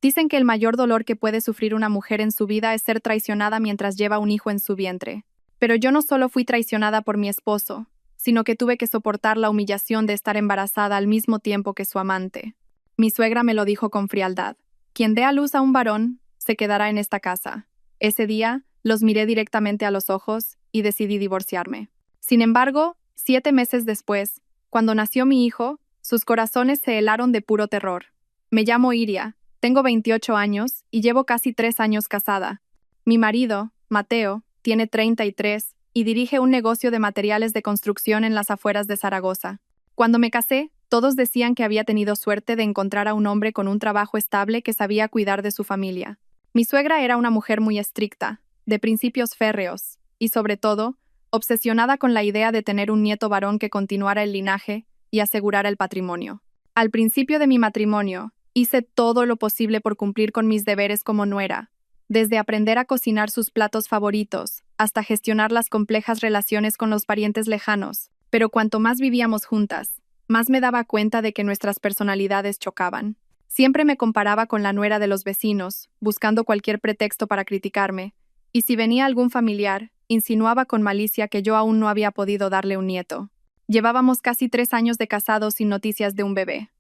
Dicen que el mayor dolor que puede sufrir una mujer en su vida es ser traicionada mientras lleva un hijo en su vientre. Pero yo no solo fui traicionada por mi esposo, sino que tuve que soportar la humillación de estar embarazada al mismo tiempo que su amante. Mi suegra me lo dijo con frialdad. Quien dé a luz a un varón, se quedará en esta casa. Ese día, los miré directamente a los ojos y decidí divorciarme. Sin embargo, 7 meses después, cuando nació mi hijo, sus corazones se helaron de puro terror. Me llamo Iria, tengo 28 años y llevo casi 3 años casada. Mi marido, Mateo, tiene 33 y dirige un negocio de materiales de construcción en las afueras de Zaragoza. Cuando me casé, todos decían que había tenido suerte de encontrar a un hombre con un trabajo estable que sabía cuidar de su familia. Mi suegra era una mujer muy estricta, de principios férreos, y sobre todo, obsesionada con la idea de tener un nieto varón que continuara el linaje y asegurara el patrimonio. Al principio de mi matrimonio, hice todo lo posible por cumplir con mis deberes como nuera, desde aprender a cocinar sus platos favoritos, hasta gestionar las complejas relaciones con los parientes lejanos. Pero cuanto más vivíamos juntas, más me daba cuenta de que nuestras personalidades chocaban. Siempre me comparaba con la nuera de los vecinos, buscando cualquier pretexto para criticarme, y si venía algún familiar, insinuaba con malicia que yo aún no había podido darle un nieto. Llevábamos casi 3 años de casados sin noticias de un bebé.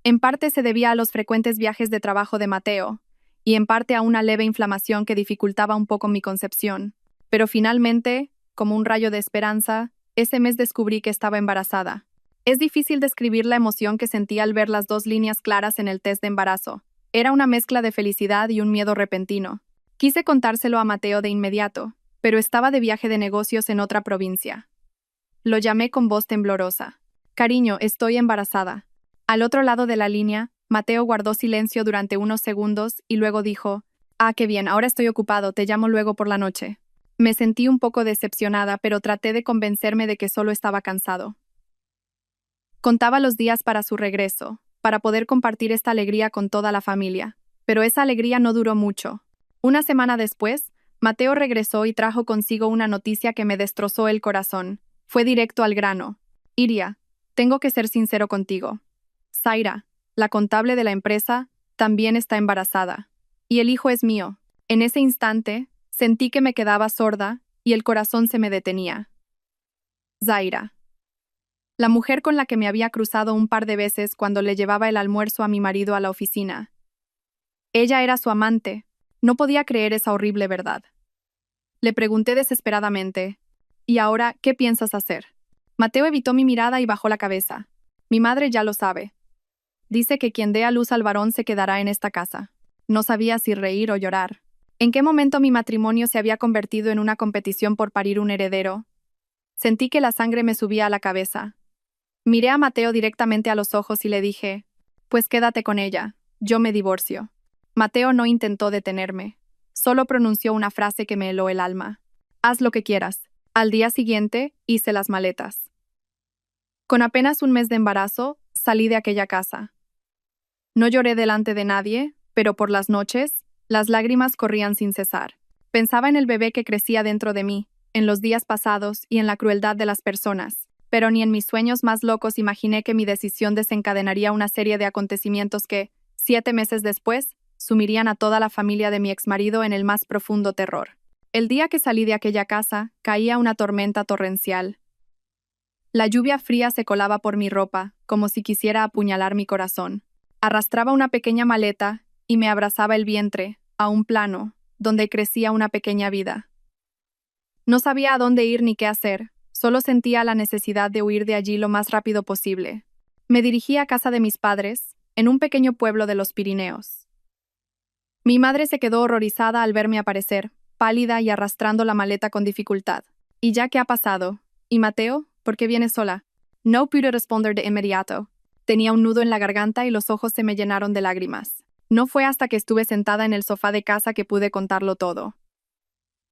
En parte se debía a los frecuentes viajes de trabajo de Mateo, y en parte a una leve inflamación que dificultaba un poco mi concepción. Pero finalmente, como un rayo de esperanza, ese mes descubrí que estaba embarazada. Es difícil describir la emoción que sentí al ver las 2 líneas claras en el test de embarazo. Era una mezcla de felicidad y un miedo repentino. Quise contárselo a Mateo de inmediato, pero estaba de viaje de negocios en otra provincia. Lo llamé con voz temblorosa. Cariño, estoy embarazada. Al otro lado de la línea, Mateo guardó silencio durante unos segundos y luego dijo, «Ah, qué bien, ahora estoy ocupado, te llamo luego por la noche». Me sentí un poco decepcionada, pero traté de convencerme de que solo estaba cansado. Contaba los días para su regreso, para poder compartir esta alegría con toda la familia. Pero esa alegría no duró mucho. Una semana después, Mateo regresó y trajo consigo una noticia que me destrozó el corazón. Fue directo al grano. Iria, tengo que ser sincero contigo. Zaira, la contable de la empresa, también está embarazada. Y el hijo es mío. En ese instante, sentí que me quedaba sorda y el corazón se me detenía. Zaira. La mujer con la que me había cruzado un par de veces cuando le llevaba el almuerzo a mi marido a la oficina. Ella era su amante. No podía creer esa horrible verdad. Le pregunté desesperadamente, «¿Y ahora qué piensas hacer?» Mateo evitó mi mirada y bajó la cabeza. «Mi madre ya lo sabe. Dice que quien dé a luz al varón se quedará en esta casa». No sabía si reír o llorar. ¿En qué momento mi matrimonio se había convertido en una competición por parir un heredero? Sentí que la sangre me subía a la cabeza. Miré a Mateo directamente a los ojos y le dije, «Pues quédate con ella, yo me divorcio». Mateo no intentó detenerme. Solo pronunció una frase que me heló el alma. «Haz lo que quieras». Al día siguiente, hice las maletas. Con apenas un mes de embarazo, salí de aquella casa. No lloré delante de nadie, pero por las noches, las lágrimas corrían sin cesar. Pensaba en el bebé que crecía dentro de mí, en los días pasados y en la crueldad de las personas, pero ni en mis sueños más locos imaginé que mi decisión desencadenaría una serie de acontecimientos que, 7 meses después, sumirían a toda la familia de mi exmarido en el más profundo terror. El día que salí de aquella casa, caía una tormenta torrencial. La lluvia fría se colaba por mi ropa, como si quisiera apuñalar mi corazón. Arrastraba una pequeña maleta y me abrazaba el vientre, a un plano, donde crecía una pequeña vida. No sabía a dónde ir ni qué hacer, solo sentía la necesidad de huir de allí lo más rápido posible. Me dirigí a casa de mis padres, en un pequeño pueblo de los Pirineos. Mi madre se quedó horrorizada al verme aparecer, pálida y arrastrando la maleta con dificultad. ¿Y ya qué ha pasado? ¿Y Mateo? ¿Por qué viene sola? No pude responder de inmediato. Tenía un nudo en la garganta y los ojos se me llenaron de lágrimas. No fue hasta que estuve sentada en el sofá de casa que pude contarlo todo.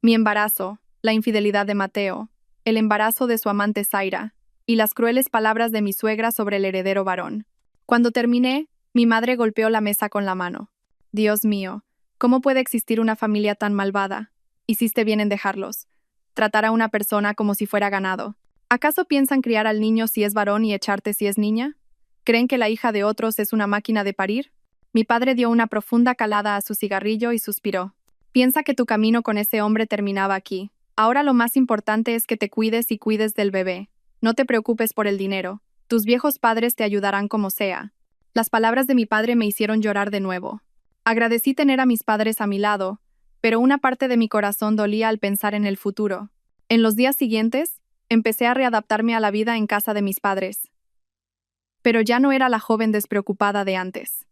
Mi embarazo, la infidelidad de Mateo, el embarazo de su amante Zaira, y las crueles palabras de mi suegra sobre el heredero varón. Cuando terminé, mi madre golpeó la mesa con la mano. Dios mío, ¿cómo puede existir una familia tan malvada? Hiciste bien en dejarlos. Tratar a una persona como si fuera ganado. ¿Acaso piensan criar al niño si es varón y echarte si es niña? ¿Creen que la hija de otros es una máquina de parir? Mi padre dio una profunda calada a su cigarrillo y suspiró. Piensa que tu camino con ese hombre terminaba aquí. Ahora lo más importante es que te cuides y cuides del bebé. No te preocupes por el dinero. Tus viejos padres te ayudarán como sea. Las palabras de mi padre me hicieron llorar de nuevo. Agradecí tener a mis padres a mi lado, pero una parte de mi corazón dolía al pensar en el futuro. En los días siguientes, empecé a readaptarme a la vida en casa de mis padres. Pero ya no era la joven despreocupada de antes.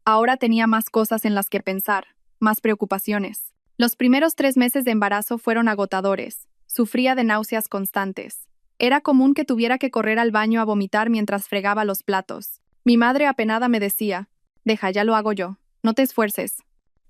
Ahora tenía más cosas en las que pensar, más preocupaciones. Los primeros 3 meses de embarazo fueron agotadores. Sufría de náuseas constantes. Era común que tuviera que correr al baño a vomitar mientras fregaba los platos. Mi madre apenada me decía, «Deja, ya lo hago yo. No te esfuerces».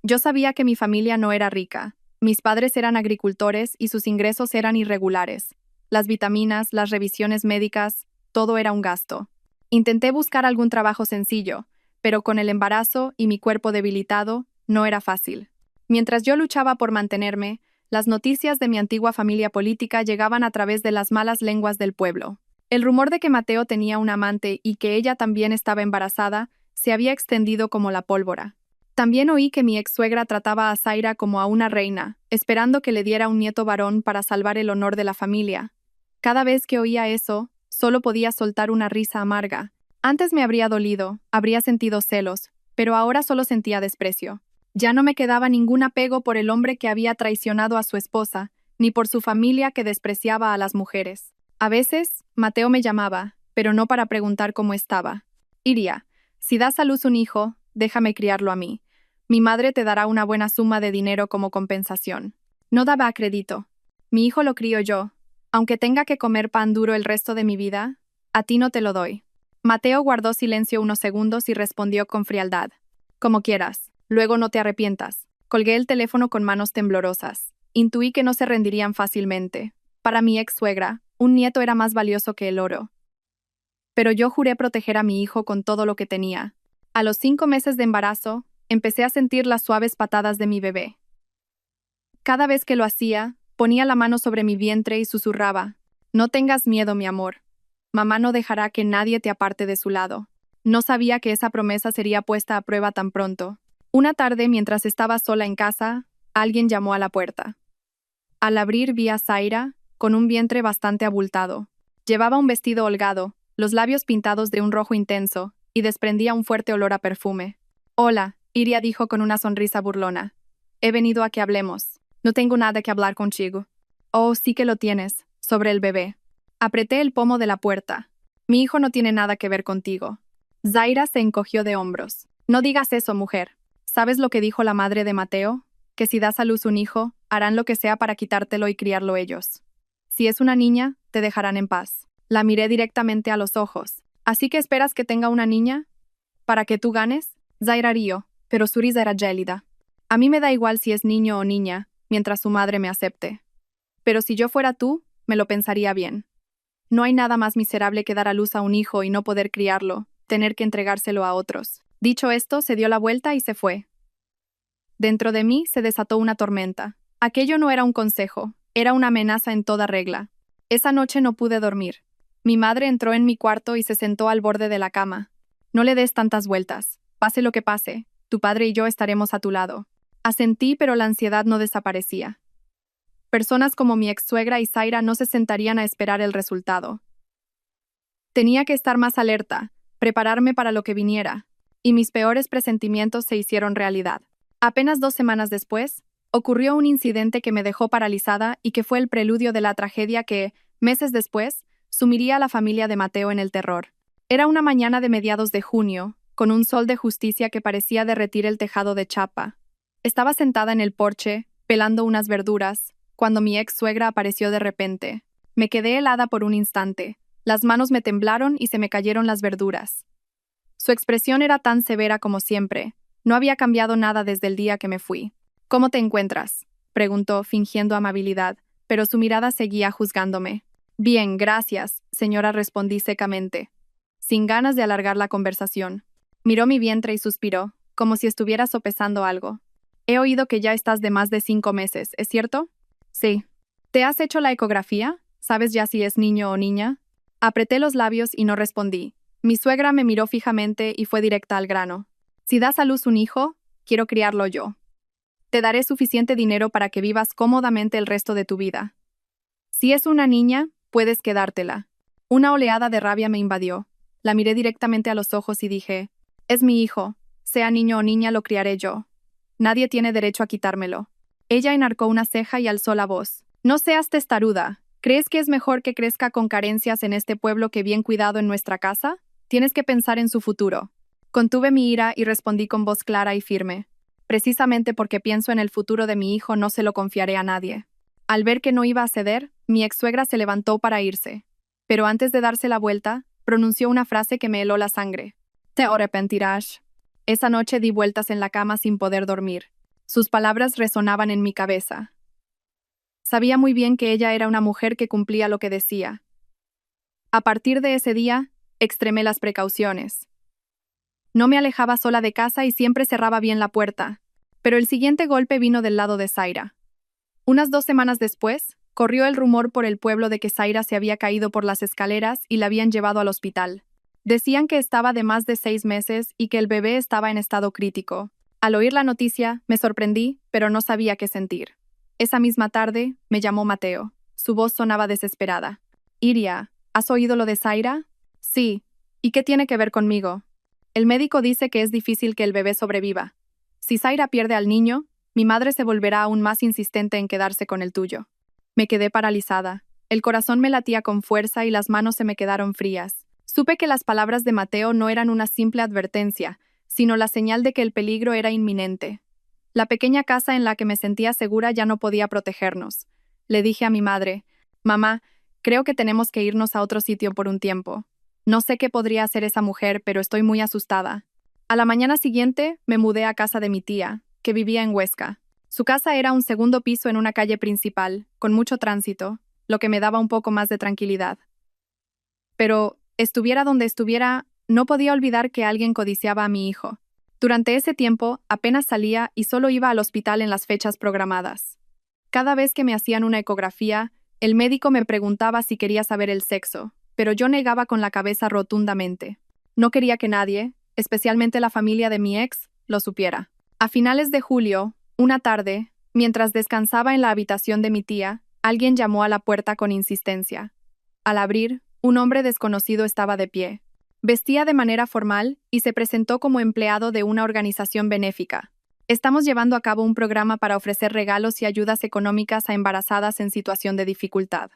Yo sabía que mi familia no era rica. Mis padres eran agricultores y sus ingresos eran irregulares. Las vitaminas, las revisiones médicas, todo era un gasto. Intenté buscar algún trabajo sencillo, pero con el embarazo y mi cuerpo debilitado, no era fácil. Mientras yo luchaba por mantenerme, las noticias de mi antigua familia política llegaban a través de las malas lenguas del pueblo. El rumor de que Mateo tenía un amante y que ella también estaba embarazada se había extendido como la pólvora. También oí que mi ex-suegra trataba a Zaira como a una reina, esperando que le diera un nieto varón para salvar el honor de la familia. Cada vez que oía eso, solo podía soltar una risa amarga. Antes me habría dolido, habría sentido celos, pero ahora solo sentía desprecio. Ya no me quedaba ningún apego por el hombre que había traicionado a su esposa, ni por su familia que despreciaba a las mujeres. A veces, Mateo me llamaba, pero no para preguntar cómo estaba. Iria, si das a luz un hijo, déjame criarlo a mí. Mi madre te dará una buena suma de dinero como compensación. No daba crédito. Mi hijo lo crío yo. Aunque tenga que comer pan duro el resto de mi vida, a ti no te lo doy. Mateo guardó silencio unos segundos y respondió con frialdad. Como quieras, luego no te arrepientas. Colgué el teléfono con manos temblorosas. Intuí que no se rendirían fácilmente. Para mi ex-suegra, un nieto era más valioso que el oro. Pero yo juré proteger a mi hijo con todo lo que tenía. A los 5 meses de embarazo, empecé a sentir las suaves patadas de mi bebé. Cada vez que lo hacía, ponía la mano sobre mi vientre y susurraba, «No tengas miedo, mi amor. Mamá no dejará que nadie te aparte de su lado». No sabía que esa promesa sería puesta a prueba tan pronto. Una tarde, mientras estaba sola en casa, alguien llamó a la puerta. Al abrir vi a Zaira, con un vientre bastante abultado. Llevaba un vestido holgado, los labios pintados de un rojo intenso, y desprendía un fuerte olor a perfume. «Hola», Iria dijo con una sonrisa burlona. «He venido a que hablemos. No tengo nada que hablar contigo». «Oh, sí que lo tienes, sobre el bebé». Apreté el pomo de la puerta. «Mi hijo no tiene nada que ver contigo». Zaira se encogió de hombros. «No digas eso, mujer. ¿Sabes lo que dijo la madre de Mateo? Que si das a luz un hijo, harán lo que sea para quitártelo y criarlo ellos. Si es una niña, te dejarán en paz». La miré directamente a los ojos. «¿Así que esperas que tenga una niña? ¿Para que tú ganes?» Zaira rió, pero su risa era gélida. «A mí me da igual si es niño o niña, mientras su madre me acepte. Pero si yo fuera tú, me lo pensaría bien. No hay nada más miserable que dar a luz a un hijo y no poder criarlo, tener que entregárselo a otros». Dicho esto, se dio la vuelta y se fue. Dentro de mí se desató una tormenta. Aquello no era un consejo, era una amenaza en toda regla. Esa noche no pude dormir. Mi madre entró en mi cuarto y se sentó al borde de la cama. «No le des tantas vueltas. Pase lo que pase, tu padre y yo estaremos a tu lado». Asentí, pero la ansiedad no desaparecía. Personas como mi ex-suegra y Zaira no se sentarían a esperar el resultado. Tenía que estar más alerta, prepararme para lo que viniera, y mis peores presentimientos se hicieron realidad. Apenas 2 semanas después, ocurrió un incidente que me dejó paralizada y que fue el preludio de la tragedia que, meses después, sumiría a la familia de Mateo en el terror. Era una mañana de mediados de junio, con un sol de justicia que parecía derretir el tejado de chapa. Estaba sentada en el porche, pelando unas verduras, cuando mi ex-suegra apareció de repente. Me quedé helada por un instante. Las manos me temblaron y se me cayeron las verduras. Su expresión era tan severa como siempre. No había cambiado nada desde el día que me fui. «¿Cómo te encuentras?», preguntó, fingiendo amabilidad, pero su mirada seguía juzgándome. «Bien, gracias», señora, respondí secamente, sin ganas de alargar la conversación. Miró mi vientre y suspiró, como si estuviera sopesando algo. «He oído que ya estás de más de 5 meses, ¿es cierto?» «Sí». «¿Te has hecho la ecografía? ¿Sabes ya si es niño o niña?» Apreté los labios y no respondí. Mi suegra me miró fijamente y fue directa al grano. Si das a luz un hijo, quiero criarlo yo. Te daré suficiente dinero para que vivas cómodamente el resto de tu vida. Si es una niña, puedes quedártela. Una oleada de rabia me invadió. La miré directamente a los ojos y dije, es mi hijo, sea niño o niña lo criaré yo. Nadie tiene derecho a quitármelo. Ella enarcó una ceja y alzó la voz. No seas testaruda. ¿Crees que es mejor que crezca con carencias en este pueblo que bien cuidado en nuestra casa? Tienes que pensar en su futuro. Contuve mi ira y respondí con voz clara y firme. Precisamente porque pienso en el futuro de mi hijo no se lo confiaré a nadie. Al ver que no iba a ceder, mi ex-suegra se levantó para irse. Pero antes de darse la vuelta, pronunció una frase que me heló la sangre. Te arrepentirás. Esa noche di vueltas en la cama sin poder dormir. Sus palabras resonaban en mi cabeza. Sabía muy bien que ella era una mujer que cumplía lo que decía. A partir de ese día, extremé las precauciones. No me alejaba sola de casa y siempre cerraba bien la puerta. Pero el siguiente golpe vino del lado de Zaira. Unas 2 semanas después, corrió el rumor por el pueblo de que Zaira se había caído por las escaleras y la habían llevado al hospital. Decían que estaba de más de 6 meses y que el bebé estaba en estado crítico. Al oír la noticia, me sorprendí, pero no sabía qué sentir. Esa misma tarde, me llamó Mateo. Su voz sonaba desesperada. Iria, ¿has oído lo de Zaira? Sí. ¿Y qué tiene que ver conmigo? El médico dice que es difícil que el bebé sobreviva. Si Zaira pierde al niño, mi madre se volverá aún más insistente en quedarse con el tuyo. Me quedé paralizada. El corazón me latía con fuerza y las manos se me quedaron frías. Supe que las palabras de Mateo no eran una simple advertencia, sino la señal de que el peligro era inminente. La pequeña casa en la que me sentía segura ya no podía protegernos. Le dije a mi madre, «Mamá, creo que tenemos que irnos a otro sitio por un tiempo. No sé qué podría hacer esa mujer, pero estoy muy asustada». A la mañana siguiente, me mudé a casa de mi tía, que vivía en Huesca. Su casa era un segundo piso en una calle principal, con mucho tránsito, lo que me daba un poco más de tranquilidad. Pero, estuviera donde estuviera, no podía olvidar que alguien codiciaba a mi hijo. Durante ese tiempo, apenas salía y solo iba al hospital en las fechas programadas. Cada vez que me hacían una ecografía, el médico me preguntaba si quería saber el sexo, pero yo negaba con la cabeza rotundamente. No quería que nadie, especialmente la familia de mi ex, lo supiera. A finales de julio, una tarde, mientras descansaba en la habitación de mi tía, alguien llamó a la puerta con insistencia. Al abrir, un hombre desconocido estaba de pie. Vestía de manera formal y se presentó como empleado de una organización benéfica. Estamos llevando a cabo un programa para ofrecer regalos y ayudas económicas a embarazadas en situación de dificultad.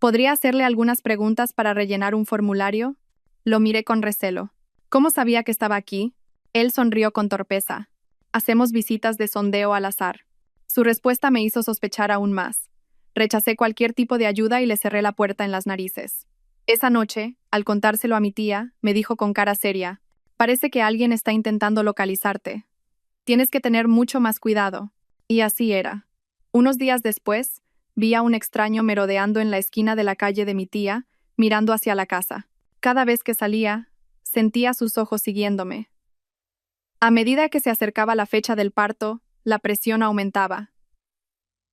¿Podría hacerle algunas preguntas para rellenar un formulario? Lo miré con recelo. ¿Cómo sabía que estaba aquí? Él sonrió con torpeza. Hacemos visitas de sondeo al azar. Su respuesta me hizo sospechar aún más. Rechacé cualquier tipo de ayuda y le cerré la puerta en las narices. Esa noche, al contárselo a mi tía, me dijo con cara seria, «Parece que alguien está intentando localizarte. Tienes que tener mucho más cuidado». Y así era. Unos días después, vi a un extraño merodeando en la esquina de la calle de mi tía, mirando hacia la casa. Cada vez que salía, sentía sus ojos siguiéndome. A medida que se acercaba la fecha del parto, la presión aumentaba.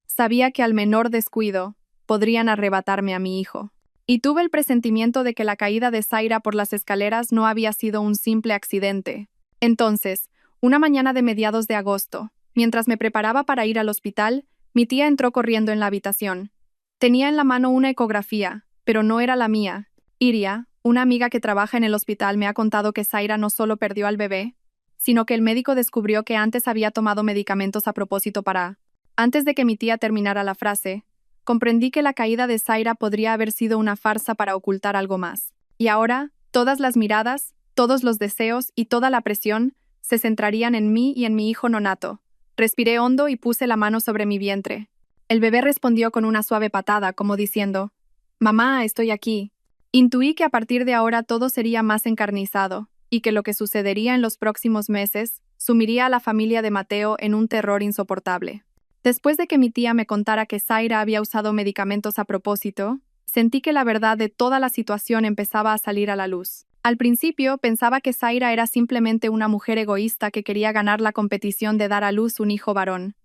Sabía que al menor descuido, podrían arrebatarme a mi hijo. Y tuve el presentimiento de que la caída de Zaira por las escaleras no había sido un simple accidente. Entonces, una mañana de mediados de agosto, mientras me preparaba para ir al hospital, mi tía entró corriendo en la habitación. Tenía en la mano una ecografía, pero no era la mía. Iria, una amiga que trabaja en el hospital, me ha contado que Zaira no solo perdió al bebé, sino que el médico descubrió que antes había tomado medicamentos a propósito para... Antes de que mi tía terminara la frase, comprendí que la caída de Zaira podría haber sido una farsa para ocultar algo más. Y ahora, todas las miradas, todos los deseos y toda la presión se centrarían en mí y en mi hijo nonato. Respiré hondo y puse la mano sobre mi vientre. El bebé respondió con una suave patada, como diciendo, «Mamá, estoy aquí». Intuí que a partir de ahora todo sería más encarnizado, y que lo que sucedería en los próximos meses sumiría a la familia de Mateo en un terror insoportable. Después de que mi tía me contara que Zaira había usado medicamentos a propósito, sentí que la verdad de toda la situación empezaba a salir a la luz. Al principio pensaba que Zaira era simplemente una mujer egoísta que quería ganar la competición de dar a luz un hijo varón.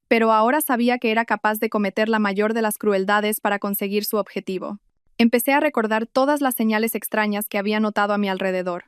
Pero ahora sabía que era capaz de cometer la mayor de las crueldades para conseguir su objetivo. Empecé a recordar todas las señales extrañas que había notado a mi alrededor.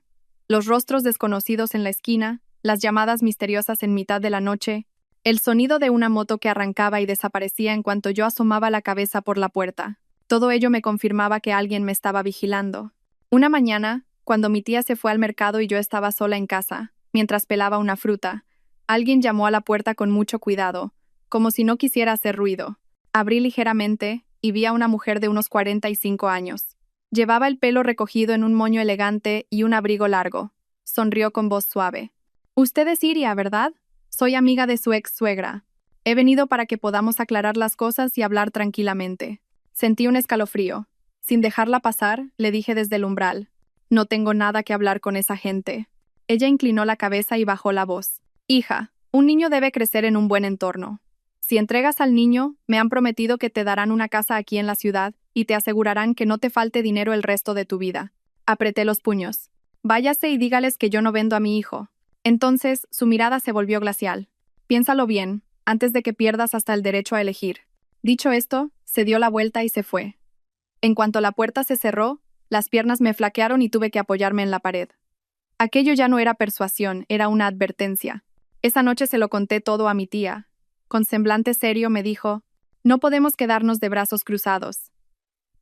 Los rostros desconocidos en la esquina, las llamadas misteriosas en mitad de la noche, el sonido de una moto que arrancaba y desaparecía en cuanto yo asomaba la cabeza por la puerta. Todo ello me confirmaba que alguien me estaba vigilando. Una mañana, cuando mi tía se fue al mercado y yo estaba sola en casa, mientras pelaba una fruta, alguien llamó a la puerta con mucho cuidado, como si no quisiera hacer ruido. Abrí ligeramente y vi a una mujer de unos 45 años. Llevaba el pelo recogido en un moño elegante y un abrigo largo. Sonrió con voz suave. «Usted es Iria, ¿verdad? Soy amiga de su ex suegra. He venido para que podamos aclarar las cosas y hablar tranquilamente». Sentí un escalofrío. Sin dejarla pasar, le dije desde el umbral. «No tengo nada que hablar con esa gente». Ella inclinó la cabeza y bajó la voz. «Hija, un niño debe crecer en un buen entorno. Si entregas al niño, me han prometido que te darán una casa aquí en la ciudad y te asegurarán que no te falte dinero el resto de tu vida». Apreté los puños. «Váyase y dígales que yo no vendo a mi hijo». Entonces, su mirada se volvió glacial. «Piénsalo bien, antes de que pierdas hasta el derecho a elegir». Dicho esto, se dio la vuelta y se fue. En cuanto la puerta se cerró, las piernas me flaquearon y tuve que apoyarme en la pared. Aquello ya no era persuasión, era una advertencia. Esa noche se lo conté todo a mi tía. Con semblante serio me dijo: «No podemos quedarnos de brazos cruzados.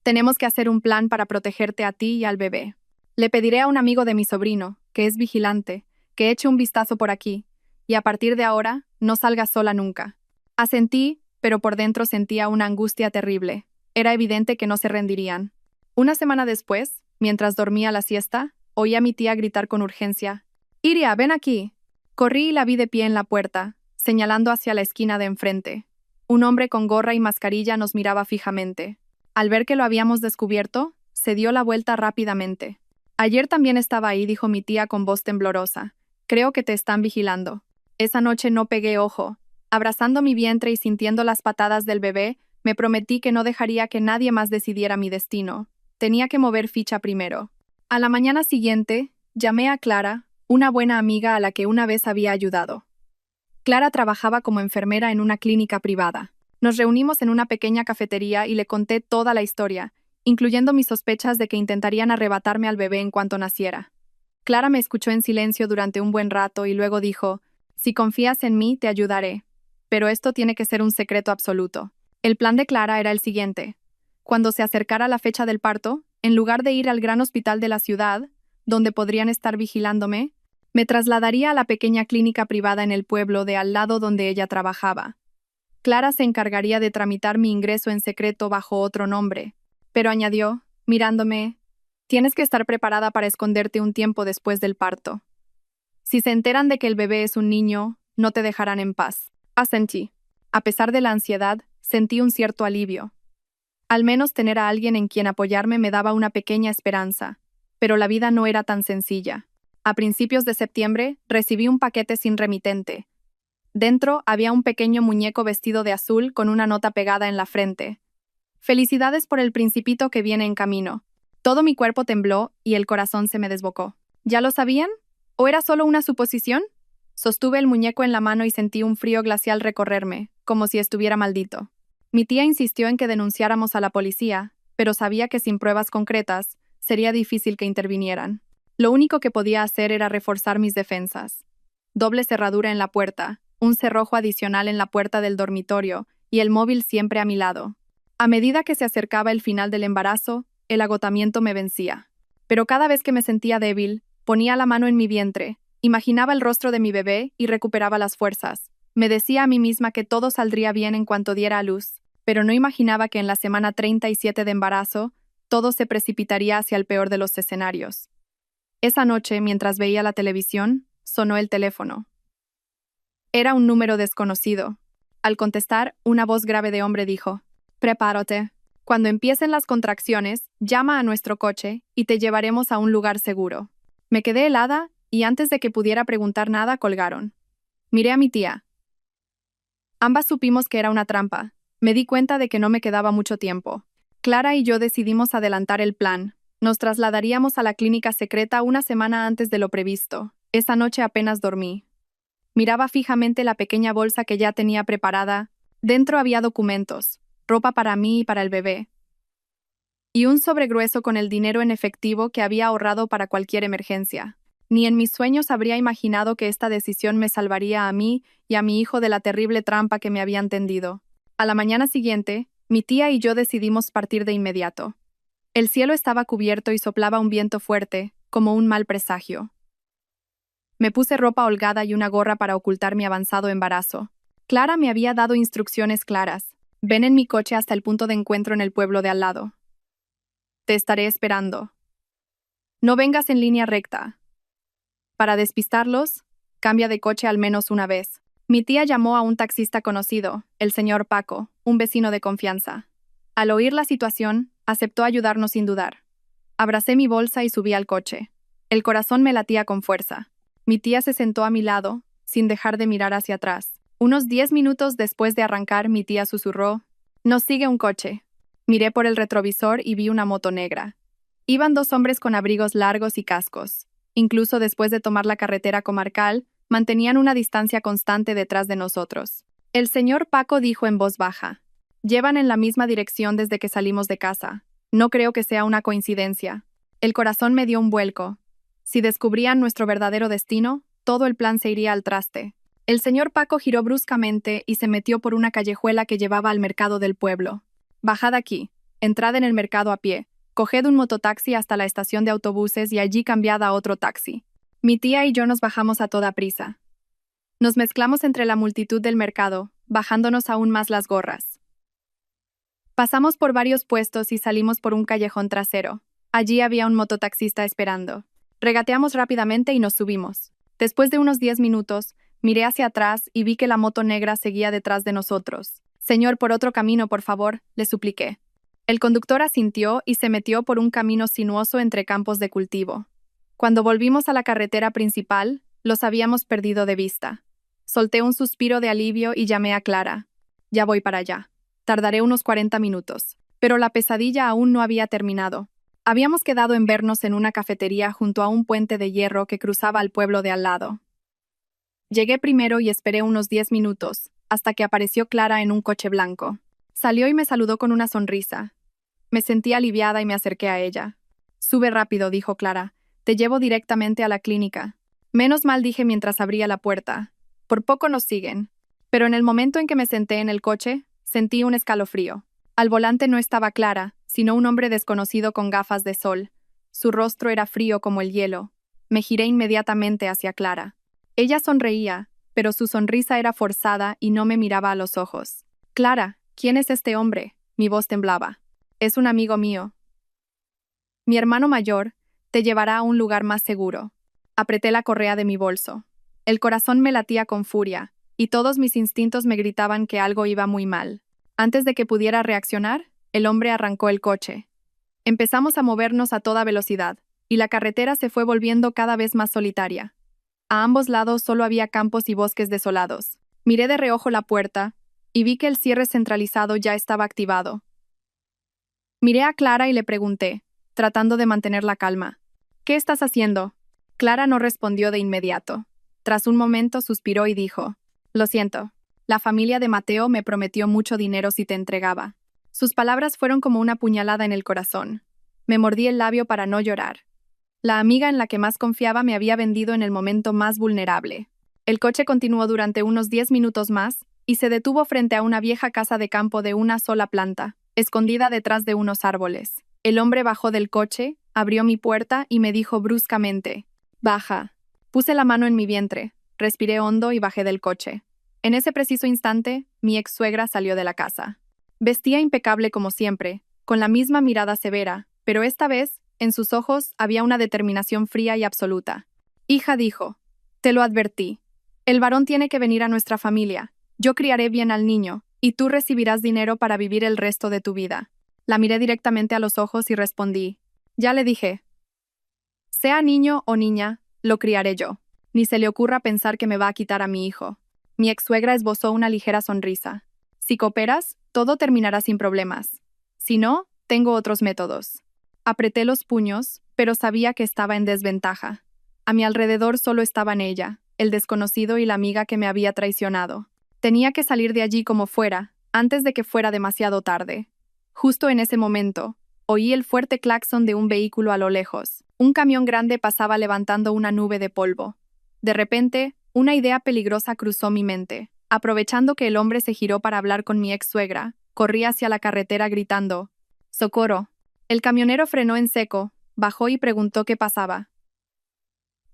Tenemos que hacer un plan para protegerte a ti y al bebé. Le pediré a un amigo de mi sobrino, que es vigilante, que eche un vistazo por aquí, y a partir de ahora, no salgas sola nunca». Asentí, pero por dentro sentía una angustia terrible. Era evidente que no se rendirían. Una semana después, mientras dormía la siesta, oí a mi tía gritar con urgencia: «Iria, ven aquí». Corrí y la vi de pie en la puerta, señalando hacia la esquina de enfrente. Un hombre con gorra y mascarilla nos miraba fijamente. Al ver que lo habíamos descubierto, se dio la vuelta rápidamente. «Ayer también estaba ahí», dijo mi tía con voz temblorosa. «Creo que te están vigilando». Esa noche no pegué ojo. Abrazando mi vientre y sintiendo las patadas del bebé, me prometí que no dejaría que nadie más decidiera mi destino. Tenía que mover ficha primero. A la mañana siguiente, llamé a Clara, una buena amiga a la que una vez había ayudado. Clara trabajaba como enfermera en una clínica privada. Nos reunimos en una pequeña cafetería y le conté toda la historia, incluyendo mis sospechas de que intentarían arrebatarme al bebé en cuanto naciera. Clara me escuchó en silencio durante un buen rato y luego dijo: «Si confías en mí, te ayudaré. Pero esto tiene que ser un secreto absoluto». El plan de Clara era el siguiente. Cuando se acercara la fecha del parto, en lugar de ir al gran hospital de la ciudad, donde podrían estar vigilándome, me trasladaría a la pequeña clínica privada en el pueblo de al lado donde ella trabajaba. Clara se encargaría de tramitar mi ingreso en secreto bajo otro nombre, pero añadió, mirándome: «Tienes que estar preparada para esconderte un tiempo después del parto. Si se enteran de que el bebé es un niño, no te dejarán en paz». Asentí. A pesar de la ansiedad, sentí un cierto alivio. Al menos tener a alguien en quien apoyarme me daba una pequeña esperanza, pero la vida no era tan sencilla. A principios de septiembre, recibí un paquete sin remitente. Dentro había un pequeño muñeco vestido de azul con una nota pegada en la frente. «Felicidades por el principito que viene en camino». Todo mi cuerpo tembló y el corazón se me desbocó. ¿Ya lo sabían? ¿O era solo una suposición? Sostuve el muñeco en la mano y sentí un frío glacial recorrerme, como si estuviera maldito. Mi tía insistió en que denunciáramos a la policía, pero sabía que sin pruebas concretas, sería difícil que intervinieran. Lo único que podía hacer era reforzar mis defensas. Doble cerradura en la puerta, un cerrojo adicional en la puerta del dormitorio y el móvil siempre a mi lado. A medida que se acercaba el final del embarazo, el agotamiento me vencía. Pero cada vez que me sentía débil, ponía la mano en mi vientre, imaginaba el rostro de mi bebé y recuperaba las fuerzas. Me decía a mí misma que todo saldría bien en cuanto diera a luz, pero no imaginaba que en la semana 37 de embarazo, todo se precipitaría hacia el peor de los escenarios. Esa noche, mientras veía la televisión, sonó el teléfono. Era un número desconocido. Al contestar, una voz grave de hombre dijo: «Prepárate. Cuando empiecen las contracciones, llama a nuestro coche y te llevaremos a un lugar seguro». Me quedé helada y antes de que pudiera preguntar nada, colgaron. Miré a mi tía. Ambas supimos que era una trampa. Me di cuenta de que no me quedaba mucho tiempo. Clara y yo decidimos adelantar el plan. Nos trasladaríamos a la clínica secreta una semana antes de lo previsto. Esa noche apenas dormí. Miraba fijamente la pequeña bolsa que ya tenía preparada. Dentro había documentos, ropa para mí y para el bebé, y un sobre grueso con el dinero en efectivo que había ahorrado para cualquier emergencia. Ni en mis sueños habría imaginado que esta decisión me salvaría a mí y a mi hijo de la terrible trampa que me habían tendido. A la mañana siguiente, mi tía y yo decidimos partir de inmediato. El cielo estaba cubierto y soplaba un viento fuerte, como un mal presagio. Me puse ropa holgada y una gorra para ocultar mi avanzado embarazo. Clara me había dado instrucciones claras. Ven en mi coche hasta el punto de encuentro en el pueblo de al lado. Te estaré esperando. No vengas en línea recta. Para despistarlos, cambia de coche al menos una vez. Mi tía llamó a un taxista conocido, el señor Paco, un vecino de confianza. Al oír la situación, aceptó ayudarnos sin dudar. Abracé mi bolsa y subí al coche. El corazón me latía con fuerza. Mi tía se sentó a mi lado, sin dejar de mirar hacia atrás. Unos 10 minutos después de arrancar, mi tía susurró: «Nos sigue un coche». Miré por el retrovisor y vi una moto negra. Iban 2 hombres con abrigos largos y cascos. Incluso después de tomar la carretera comarcal, mantenían una distancia constante detrás de nosotros. El señor Paco dijo en voz baja: «Llevan en la misma dirección desde que salimos de casa. No creo que sea una coincidencia». El corazón me dio un vuelco. Si descubrían nuestro verdadero destino, todo el plan se iría al traste. El señor Paco giró bruscamente y se metió por una callejuela que llevaba al mercado del pueblo. «Bajad aquí, entrad en el mercado a pie, coged un mototaxi hasta la estación de autobuses y allí cambiad a otro taxi». Mi tía y yo nos bajamos a toda prisa. Nos mezclamos entre la multitud del mercado, bajándonos aún más las gorras. Pasamos por varios puestos y salimos por un callejón trasero. Allí había un mototaxista esperando. Regateamos rápidamente y nos subimos. Después de unos 10 minutos, miré hacia atrás y vi que la moto negra seguía detrás de nosotros. «Señor, por otro camino, por favor», le supliqué. El conductor asintió y se metió por un camino sinuoso entre campos de cultivo. Cuando volvimos a la carretera principal, los habíamos perdido de vista. Solté un suspiro de alivio y llamé a Clara. «Ya voy para allá. Tardaré unos 40 minutos». Pero la pesadilla aún no había terminado. Habíamos quedado en vernos en una cafetería junto a un puente de hierro que cruzaba al pueblo de al lado. Llegué primero y esperé unos 10 minutos, hasta que apareció Clara en un coche blanco. Salió y me saludó con una sonrisa. Me sentí aliviada y me acerqué a ella. «Sube rápido», dijo Clara. «Te llevo directamente a la clínica». Menos mal, dije mientras abría la puerta. Por poco nos siguen. Pero en el momento en que me senté en el coche, sentí un escalofrío. Al volante no estaba Clara, sino un hombre desconocido con gafas de sol. Su rostro era frío como el hielo. Me giré inmediatamente hacia Clara. Ella sonreía, pero su sonrisa era forzada y no me miraba a los ojos. «Clara, ¿quién es este hombre?», mi voz temblaba. «Es un amigo mío. Mi hermano mayor te llevará a un lugar más seguro». Apreté la correa de mi bolso. El corazón me latía con furia, y todos mis instintos me gritaban que algo iba muy mal. Antes de que pudiera reaccionar, el hombre arrancó el coche. Empezamos a movernos a toda velocidad, y la carretera se fue volviendo cada vez más solitaria. A ambos lados solo había campos y bosques desolados. Miré de reojo la puerta, y vi que el cierre centralizado ya estaba activado. Miré a Clara y le pregunté, tratando de mantener la calma: «¿Qué estás haciendo?». Clara no respondió de inmediato. Tras un momento suspiró y dijo: «Lo siento. La familia de Mateo me prometió mucho dinero si te entregaba». Sus palabras fueron como una puñalada en el corazón. Me mordí el labio para no llorar. La amiga en la que más confiaba me había vendido en el momento más vulnerable. El coche continuó durante unos 10 minutos más y se detuvo frente a una vieja casa de campo de una sola planta, escondida detrás de unos árboles. El hombre bajó del coche, abrió mi puerta y me dijo bruscamente: «Baja». Puse la mano en mi vientre, respiré hondo y bajé del coche. En ese preciso instante, mi ex-suegra salió de la casa. Vestía impecable como siempre, con la misma mirada severa, pero esta vez, en sus ojos, había una determinación fría y absoluta. «Hija», dijo, «te lo advertí. El varón tiene que venir a nuestra familia. Yo criaré bien al niño, y tú recibirás dinero para vivir el resto de tu vida». La miré directamente a los ojos y respondí: «Ya le dije. Sea niño o niña, lo criaré yo. Ni se le ocurra pensar que me va a quitar a mi hijo». Mi ex-suegra esbozó una ligera sonrisa. «Si cooperas, todo terminará sin problemas. Si no, tengo otros métodos». Apreté los puños, pero sabía que estaba en desventaja. A mi alrededor solo estaban ella, el desconocido y la amiga que me había traicionado. Tenía que salir de allí como fuera, antes de que fuera demasiado tarde. Justo en ese momento, Oí el fuerte claxon de un vehículo a lo lejos. Un camión grande pasaba levantando una nube de polvo. De repente, una idea peligrosa cruzó mi mente. Aprovechando que el hombre se giró para hablar con mi ex suegra, corrí hacia la carretera gritando: ¡Socorro! El camionero frenó en seco, bajó y preguntó qué pasaba.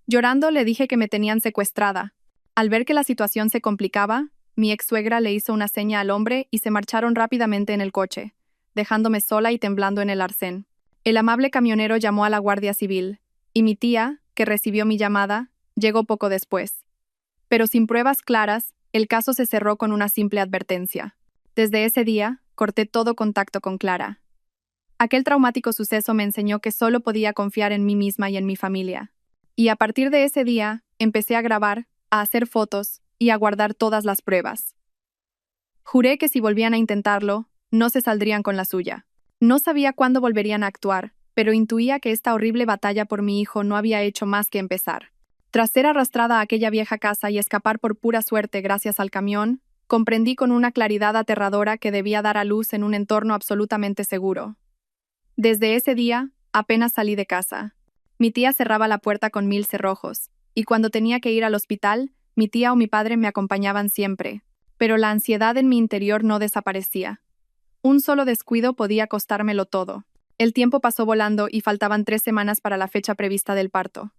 Llorando le dije que me tenían secuestrada. Al ver que la situación se complicaba, mi ex suegra le hizo una seña al hombre y se marcharon rápidamente en el coche, dejándome sola y temblando en el arcén. El amable camionero llamó a la Guardia Civil, y mi tía, que recibió mi llamada, llegó poco después. Pero sin pruebas claras, el caso se cerró con una simple advertencia. Desde ese día, corté todo contacto con Clara. Aquel traumático suceso me enseñó que solo podía confiar en mí misma y en mi familia. Y a partir de ese día, empecé a grabar, a hacer fotos y a guardar todas las pruebas. Juré que si volvían a intentarlo, no se saldrían con la suya. No sabía cuándo volverían a actuar, pero intuía que esta horrible batalla por mi hijo no había hecho más que empezar. Tras ser arrastrada a aquella vieja casa y escapar por pura suerte gracias al camión, comprendí con una claridad aterradora que debía dar a luz en un entorno absolutamente seguro. Desde ese día, apenas salí de casa. Mi tía cerraba la puerta con 1000 cerrojos, y cuando tenía que ir al hospital, mi tía o mi padre me acompañaban siempre. Pero la ansiedad en mi interior no desaparecía. Un solo descuido podía costármelo todo. El tiempo pasó volando y faltaban 3 semanas para la fecha prevista del parto.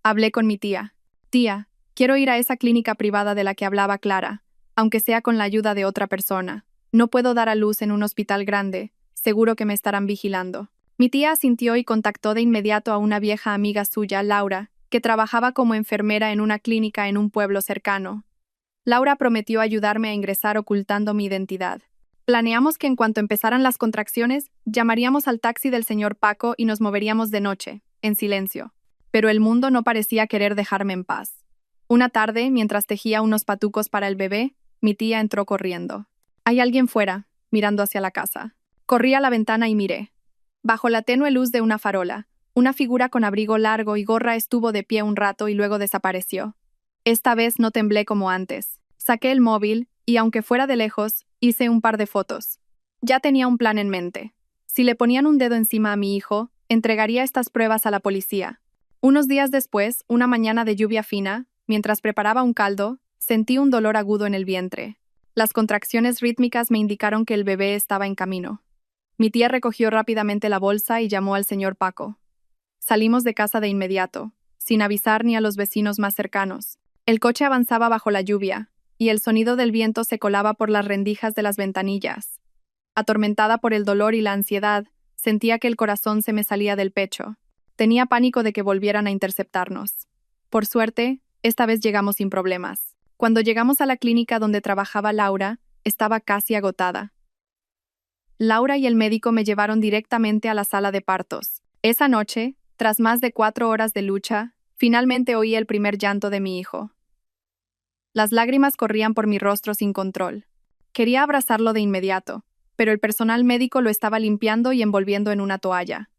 Hablé con mi tía. Tía, quiero ir a esa clínica privada de la que hablaba Clara, aunque sea con la ayuda de otra persona. No puedo dar a luz en un hospital grande, seguro que me estarán vigilando. Mi tía asintió y contactó de inmediato a una vieja amiga suya, Laura, que trabajaba como enfermera en una clínica en un pueblo cercano. Laura prometió ayudarme a ingresar ocultando mi identidad. Planeamos que en cuanto empezaran las contracciones, llamaríamos al taxi del señor Paco y nos moveríamos de noche, en silencio. Pero el mundo no parecía querer dejarme en paz. Una tarde, mientras tejía unos patucos para el bebé, mi tía entró corriendo. «Hay alguien fuera», mirando hacia la casa. Corrí a la ventana y miré. Bajo la tenue luz de una farola, una figura con abrigo largo y gorra estuvo de pie un rato y luego desapareció. Esta vez no temblé como antes. Saqué el móvil y, aunque fuera de lejos, hice un par de fotos. Ya tenía un plan en mente. Si le ponían un dedo encima a mi hijo, entregaría estas pruebas a la policía. Unos días después, una mañana de lluvia fina, mientras preparaba un caldo, sentí un dolor agudo en el vientre. Las contracciones rítmicas me indicaron que el bebé estaba en camino. Mi tía recogió rápidamente la bolsa y llamó al señor Paco. Salimos de casa de inmediato, sin avisar ni a los vecinos más cercanos. El coche avanzaba bajo la lluvia, y el sonido del viento se colaba por las rendijas de las ventanillas. Atormentada por el dolor y la ansiedad, sentía que el corazón se me salía del pecho. Tenía pánico de que volvieran a interceptarnos. Por suerte, esta vez llegamos sin problemas. Cuando llegamos a la clínica donde trabajaba Laura, estaba casi agotada. Laura y el médico me llevaron directamente a la sala de partos. Esa noche, tras más de 4 horas de lucha, finalmente oí el primer llanto de mi hijo. Las lágrimas corrían por mi rostro sin control. Quería abrazarlo de inmediato, pero el personal médico lo estaba limpiando y envolviendo en una toalla.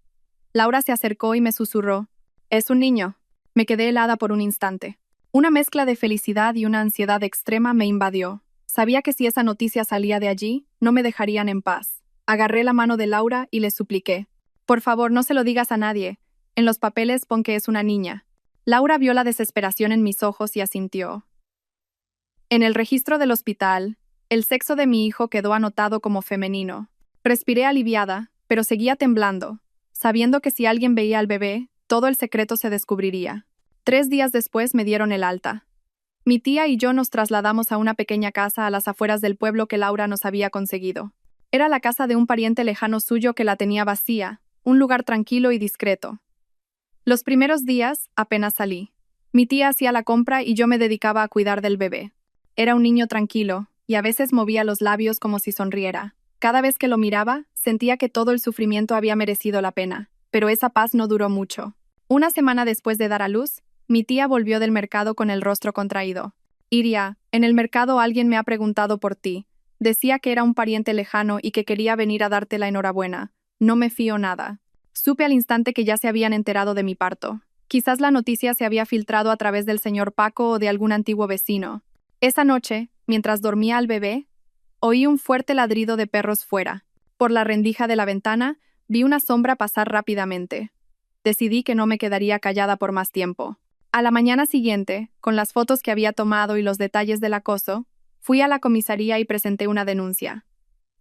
Laura se acercó y me susurró: «Es un niño». Me quedé helada por un instante. Una mezcla de felicidad y una ansiedad extrema me invadió. Sabía que si esa noticia salía de allí, no me dejarían en paz. Agarré la mano de Laura y le supliqué: «Por favor, no se lo digas a nadie. En los papeles pon que es una niña». Laura vio la desesperación en mis ojos y asintió. En el registro del hospital, el sexo de mi hijo quedó anotado como femenino. Respiré aliviada, pero seguía temblando, sabiendo que si alguien veía al bebé, todo el secreto se descubriría. 3 días después me dieron el alta. Mi tía y yo nos trasladamos a una pequeña casa a las afueras del pueblo que Laura nos había conseguido. Era la casa de un pariente lejano suyo que la tenía vacía, un lugar tranquilo y discreto. Los primeros días apenas salí. Mi tía hacía la compra y yo me dedicaba a cuidar del bebé. Era un niño tranquilo, y a veces movía los labios como si sonriera. Cada vez que lo miraba, sentía que todo el sufrimiento había merecido la pena, pero esa paz no duró mucho. Una semana después de dar a luz, mi tía volvió del mercado con el rostro contraído. «Iria, en el mercado alguien me ha preguntado por ti. Decía que era un pariente lejano y que quería venir a darte la enhorabuena. No me fío nada». Supe al instante que ya se habían enterado de mi parto. Quizás la noticia se había filtrado a través del señor Paco o de algún antiguo vecino. Esa noche, mientras dormía al bebé, oí un fuerte ladrido de perros fuera. Por la rendija de la ventana, Vi una sombra pasar rápidamente. Decidí que no me quedaría callada por más tiempo. A la mañana siguiente, con las fotos que había tomado y los detalles del acoso, fui a la comisaría y presenté una denuncia.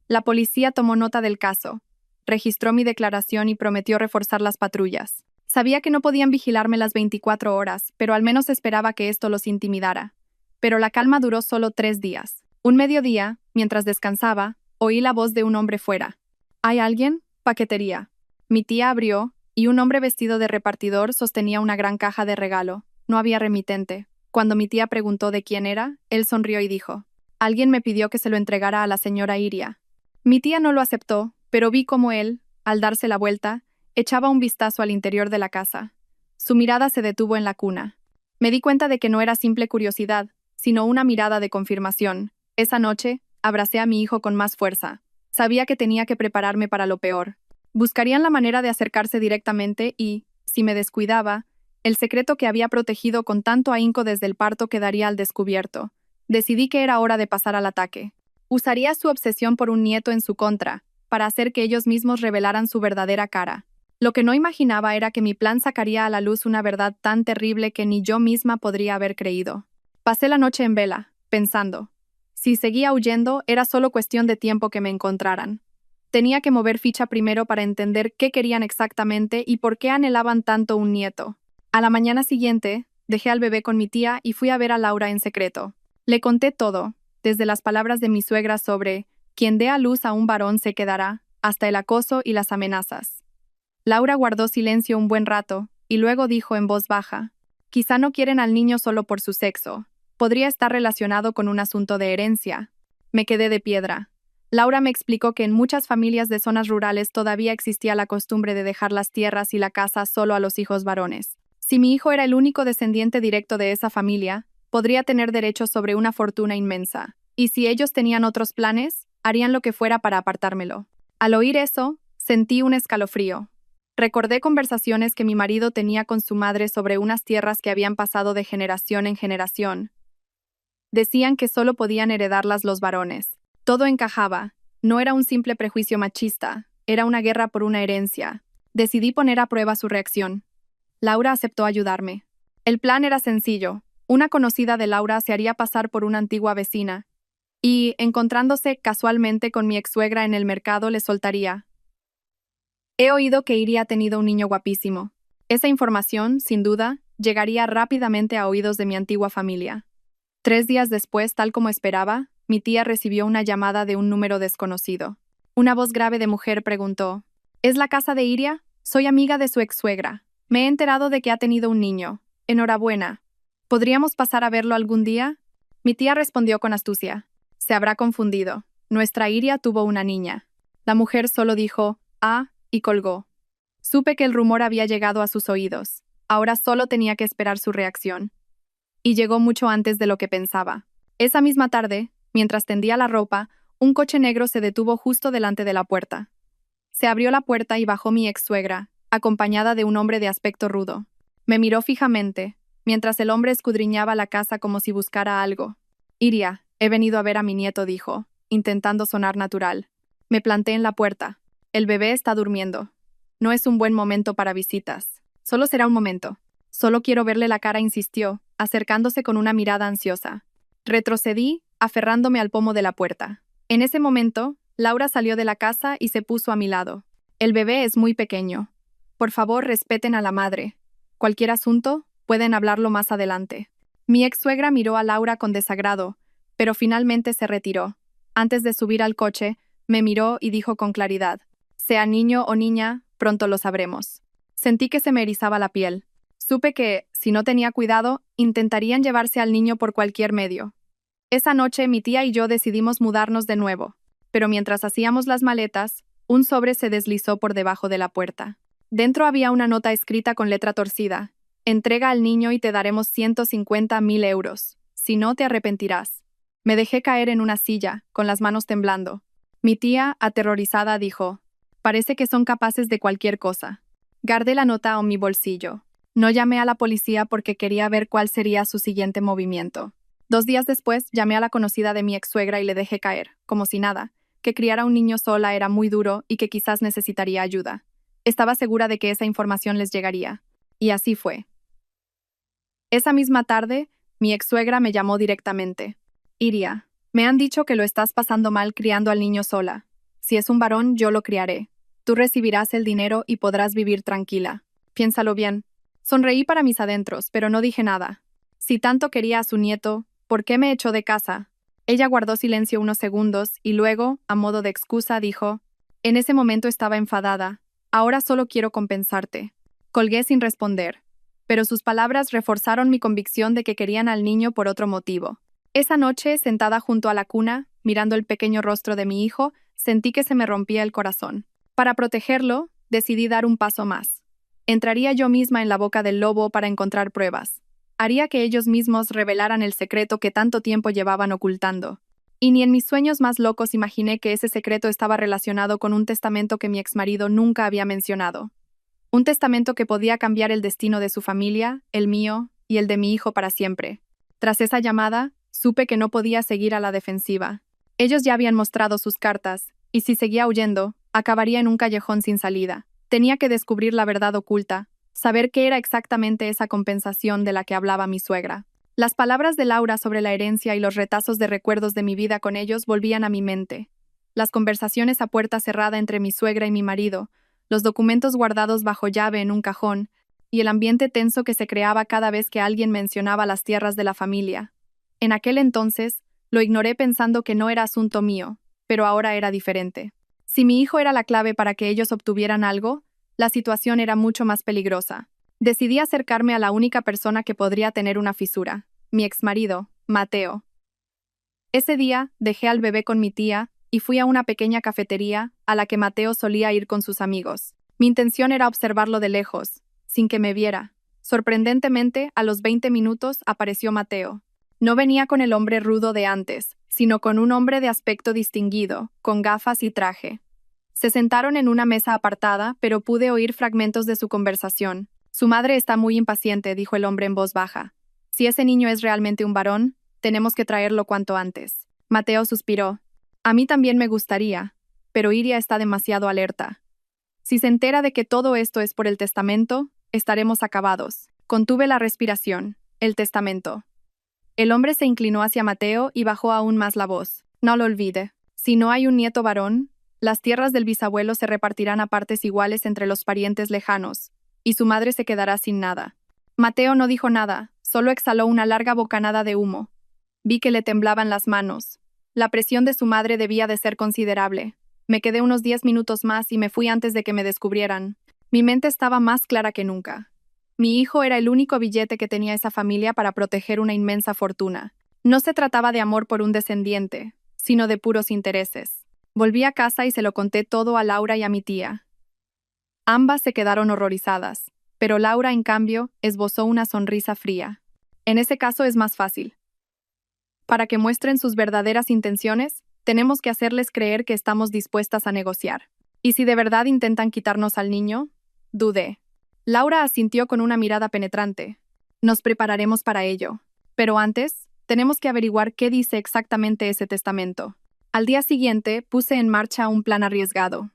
La policía tomó nota del caso, registró mi declaración y prometió reforzar las patrullas. Sabía que no podían vigilarme las 24 horas, pero al menos esperaba que esto los intimidara. Pero la calma duró solo 3 días. Un mediodía, mientras descansaba, oí la voz de un hombre fuera. ¿Hay alguien? Paquetería. Mi tía abrió, y un hombre vestido de repartidor sostenía una gran caja de regalo. No había remitente. Cuando mi tía preguntó de quién era, él sonrió y dijo: «Alguien me pidió que se lo entregara a la señora Iria». Mi tía no lo aceptó, pero vi cómo él, al darse la vuelta, echaba un vistazo al interior de la casa. Su mirada se detuvo en la cuna. Me di cuenta de que no era simple curiosidad, sino una mirada de confirmación. Esa noche, abracé a mi hijo con más fuerza. Sabía que tenía que prepararme para lo peor. Buscarían la manera de acercarse directamente y, si me descuidaba, el secreto que había protegido con tanto ahínco desde el parto quedaría al descubierto. Decidí que era hora de pasar al ataque. Usaría su obsesión por un nieto en su contra, para hacer que ellos mismos revelaran su verdadera cara. Lo que no imaginaba era que mi plan sacaría a la luz una verdad tan terrible que ni yo misma podría haber creído. Pasé la noche en vela, pensando. Si seguía huyendo, era solo cuestión de tiempo que me encontraran. Tenía que mover ficha primero para entender qué querían exactamente y por qué anhelaban tanto un nieto. A la mañana siguiente, dejé al bebé con mi tía y fui a ver a Laura en secreto. Le conté todo, desde las palabras de mi suegra sobre «quien dé a luz a un varón se quedará», hasta el acoso y las amenazas. Laura guardó silencio un buen rato, y luego dijo en voz baja: «Quizá no quieren al niño solo por su sexo. Podría estar relacionado con un asunto de herencia». Me quedé de piedra. Laura me explicó que en muchas familias de zonas rurales todavía existía la costumbre de dejar las tierras y la casa solo a los hijos varones. Si mi hijo era el único descendiente directo de esa familia, podría tener derecho sobre una fortuna inmensa. Y si ellos tenían otros planes, harían lo que fuera para apartármelo. Al oír eso, sentí un escalofrío. Recordé conversaciones que mi marido tenía con su madre sobre unas tierras que habían pasado de generación en generación. Decían que solo podían heredarlas los varones. Todo encajaba. No era un simple prejuicio machista, era una guerra por una herencia. Decidí poner a prueba su reacción. Laura aceptó ayudarme. El plan era sencillo. Una conocida de Laura se haría pasar por una antigua vecina y, encontrándose casualmente con mi ex-suegra en el mercado, le soltaría: «He oído que Iria ha tenido un niño guapísimo». Esa información, sin duda, llegaría rápidamente a oídos de mi antigua familia. 3 días después, tal como esperaba, mi tía recibió una llamada de un número desconocido. Una voz grave de mujer preguntó: «¿Es la casa de Iria? Soy amiga de su ex-suegra. Me he enterado de que ha tenido un niño. Enhorabuena. ¿Podríamos pasar a verlo algún día?» Mi tía respondió con astucia: «Se habrá confundido. Nuestra Iria tuvo una niña». La mujer solo dijo «ah» y colgó. Supe que el rumor había llegado a sus oídos. Ahora solo tenía que esperar su reacción. Y llegó mucho antes de lo que pensaba. Esa misma tarde, mientras tendía la ropa, un coche negro se detuvo justo delante de la puerta. Se abrió la puerta y bajó mi ex-suegra, acompañada de un hombre de aspecto rudo. Me miró fijamente, mientras el hombre escudriñaba la casa como si buscara algo. «Iria, he venido a ver a mi nieto», dijo, intentando sonar natural. Me planté en la puerta. «El bebé está durmiendo. No es un buen momento para visitas. Solo será un momento. Solo quiero verle la cara», insistió, acercándose con una mirada ansiosa. Retrocedí, aferrándome al pomo de la puerta. En ese momento, Laura salió de la casa y se puso a mi lado. «El bebé es muy pequeño. Por favor, respeten a la madre. Cualquier asunto, pueden hablarlo más adelante». Mi ex-suegra miró a Laura con desagrado, pero finalmente se retiró. Antes de subir al coche, me miró y dijo con claridad: «Sea niño o niña, pronto lo sabremos». Sentí que se me erizaba la piel. Supe que, si no tenía cuidado, intentarían llevarse al niño por cualquier medio. Esa noche mi tía y yo decidimos mudarnos de nuevo, pero mientras hacíamos las maletas, un sobre se deslizó por debajo de la puerta. Dentro había una nota escrita con letra torcida: «Entrega al niño y te daremos 150.000 euros. Si no, te arrepentirás». Me dejé caer en una silla, con las manos temblando. Mi tía, aterrorizada, dijo: «Parece que son capaces de cualquier cosa». Guardé la nota en mi bolsillo. No llamé a la policía porque quería ver cuál sería su siguiente movimiento. 2 días después, llamé a la conocida de mi ex-suegra y le dejé caer, como si nada, que criar a un niño sola era muy duro y que quizás necesitaría ayuda. Estaba segura de que esa información les llegaría. Y así fue. Esa misma tarde, mi ex-suegra me llamó directamente. Iria, me han dicho que lo estás pasando mal criando al niño sola. Si es un varón, yo lo criaré. Tú recibirás el dinero y podrás vivir tranquila. Piénsalo bien. Sonreí para mis adentros, pero no dije nada. Si tanto quería a su nieto, ¿por qué me echó de casa? Ella guardó silencio unos segundos y luego, a modo de excusa, dijo: en ese momento estaba enfadada. Ahora solo quiero compensarte. Colgué sin responder. Pero sus palabras reforzaron mi convicción de que querían al niño por otro motivo. Esa noche, sentada junto a la cuna, mirando el pequeño rostro de mi hijo, sentí que se me rompía el corazón. Para protegerlo, decidí dar un paso más. Entraría yo misma en la boca del lobo para encontrar pruebas. Haría que ellos mismos revelaran el secreto que tanto tiempo llevaban ocultando. Y ni en mis sueños más locos imaginé que ese secreto estaba relacionado con un testamento que mi exmarido nunca había mencionado. Un testamento que podía cambiar el destino de su familia, el mío y el de mi hijo para siempre. Tras esa llamada, supe que no podía seguir a la defensiva. Ellos ya habían mostrado sus cartas, y si seguía huyendo, acabaría en un callejón sin salida. Tenía que descubrir la verdad oculta, saber qué era exactamente esa compensación de la que hablaba mi suegra. Las palabras de Laura sobre la herencia y los retazos de recuerdos de mi vida con ellos volvían a mi mente. Las conversaciones a puerta cerrada entre mi suegra y mi marido, los documentos guardados bajo llave en un cajón, y el ambiente tenso que se creaba cada vez que alguien mencionaba las tierras de la familia. En aquel entonces, lo ignoré pensando que no era asunto mío, pero ahora era diferente. Si mi hijo era la clave para que ellos obtuvieran algo, la situación era mucho más peligrosa. Decidí acercarme a la única persona que podría tener una fisura, mi exmarido, Mateo. Ese día, dejé al bebé con mi tía y fui a una pequeña cafetería a la que Mateo solía ir con sus amigos. Mi intención era observarlo de lejos, sin que me viera. Sorprendentemente, a los 20 minutos apareció Mateo. No venía con el hombre rudo de antes, sino con un hombre de aspecto distinguido, con gafas y traje. Se sentaron en una mesa apartada, pero pude oír fragmentos de su conversación. Su madre está muy impaciente, dijo el hombre en voz baja. Si ese niño es realmente un varón, tenemos que traerlo cuanto antes. Mateo suspiró. A mí también me gustaría, pero Iria está demasiado alerta. Si se entera de que todo esto es por el testamento, estaremos acabados. Contuve la respiración. El testamento. El hombre se inclinó hacia Mateo y bajó aún más la voz. No lo olvide. Si no hay un nieto varón, las tierras del bisabuelo se repartirán a partes iguales entre los parientes lejanos, y su madre se quedará sin nada. Mateo no dijo nada, solo exhaló una larga bocanada de humo. Vi que le temblaban las manos. La presión de su madre debía de ser considerable. Me quedé unos 10 minutos más y me fui antes de que me descubrieran. Mi mente estaba más clara que nunca. Mi hijo era el único billete que tenía esa familia para proteger una inmensa fortuna. No se trataba de amor por un descendiente, sino de puros intereses. Volví a casa y se lo conté todo a Laura y a mi tía. Ambas se quedaron horrorizadas, pero Laura, en cambio, esbozó una sonrisa fría. En ese caso es más fácil. Para que muestren sus verdaderas intenciones, tenemos que hacerles creer que estamos dispuestas a negociar. ¿Y si de verdad intentan quitarnos al niño? Dudé. Laura asintió con una mirada penetrante. Nos prepararemos para ello. Pero antes, tenemos que averiguar qué dice exactamente ese testamento. Al día siguiente, puse en marcha un plan arriesgado.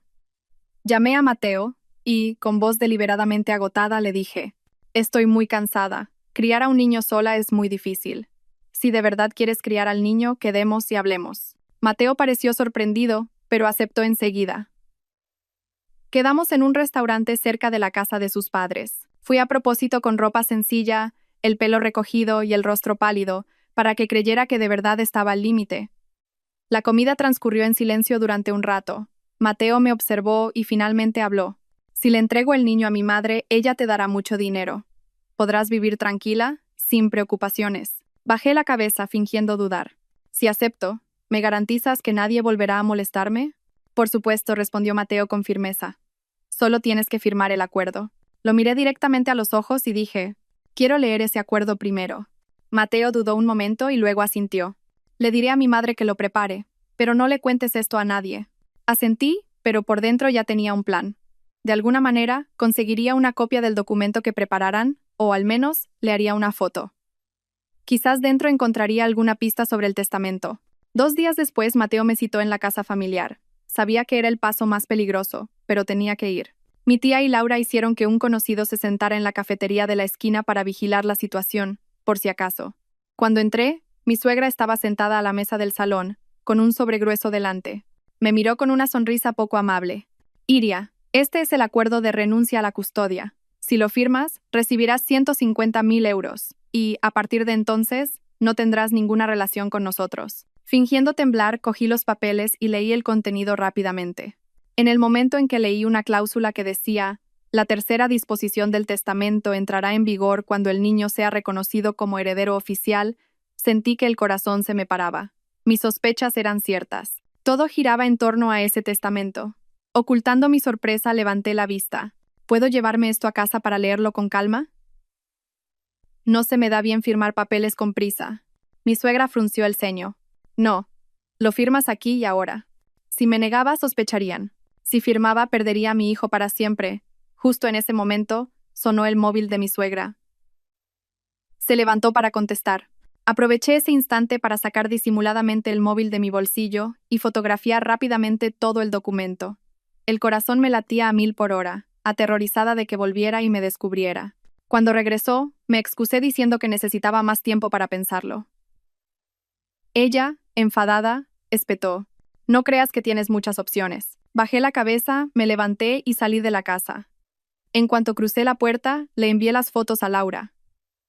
Llamé a Mateo y, con voz deliberadamente agotada, le dije: estoy muy cansada. Criar a un niño sola es muy difícil. Si de verdad quieres criar al niño, quedemos y hablemos. Mateo pareció sorprendido, pero aceptó enseguida. Quedamos en un restaurante cerca de la casa de sus padres. Fui a propósito con ropa sencilla, el pelo recogido y el rostro pálido, para que creyera que de verdad estaba al límite. La comida transcurrió en silencio durante un rato. Mateo me observó y finalmente habló. Si le entrego el niño a mi madre, ella te dará mucho dinero. Podrás vivir tranquila, sin preocupaciones. Bajé la cabeza fingiendo dudar. Si acepto, ¿me garantizas que nadie volverá a molestarme? Por supuesto, respondió Mateo con firmeza. Solo tienes que firmar el acuerdo. Lo miré directamente a los ojos y dije: quiero leer ese acuerdo primero. Mateo dudó un momento y luego asintió. Le diré a mi madre que lo prepare, pero no le cuentes esto a nadie. Asentí, pero por dentro ya tenía un plan. De alguna manera, conseguiría una copia del documento que prepararan, o al menos, le haría una foto. Quizás dentro encontraría alguna pista sobre el testamento. 2 días después, Mateo me citó en la casa familiar. Sabía que era el paso más peligroso, pero tenía que ir. Mi tía y Laura hicieron que un conocido se sentara en la cafetería de la esquina para vigilar la situación, por si acaso. Cuando entré, mi suegra estaba sentada a la mesa del salón, con un sobregrueso delante. Me miró con una sonrisa poco amable. Iria, este es el acuerdo de renuncia a la custodia. Si lo firmas, recibirás 150.000 euros, y, a partir de entonces, no tendrás ninguna relación con nosotros. Fingiendo temblar, cogí los papeles y leí el contenido rápidamente. En el momento en que leí una cláusula que decía, la tercera disposición del testamento entrará en vigor cuando el niño sea reconocido como heredero oficial, sentí que el corazón se me paraba. Mis sospechas eran ciertas. Todo giraba en torno a ese testamento. Ocultando mi sorpresa, levanté la vista. ¿Puedo llevarme esto a casa para leerlo con calma? No se me da bien firmar papeles con prisa. Mi suegra frunció el ceño. No. Lo firmas aquí y ahora. Si me negaba, sospecharían. Si firmaba, perdería a mi hijo para siempre. Justo en ese momento, sonó el móvil de mi suegra. Se levantó para contestar. Aproveché ese instante para sacar disimuladamente el móvil de mi bolsillo y fotografiar rápidamente todo el documento. El corazón me latía a 1000 por hora, aterrorizada de que volviera y me descubriera. Cuando regresó, me excusé diciendo que necesitaba más tiempo para pensarlo. Ella, enfadada, espetó. No creas que tienes muchas opciones. Bajé la cabeza, me levanté y salí de la casa. En cuanto crucé la puerta, le envié las fotos a Laura.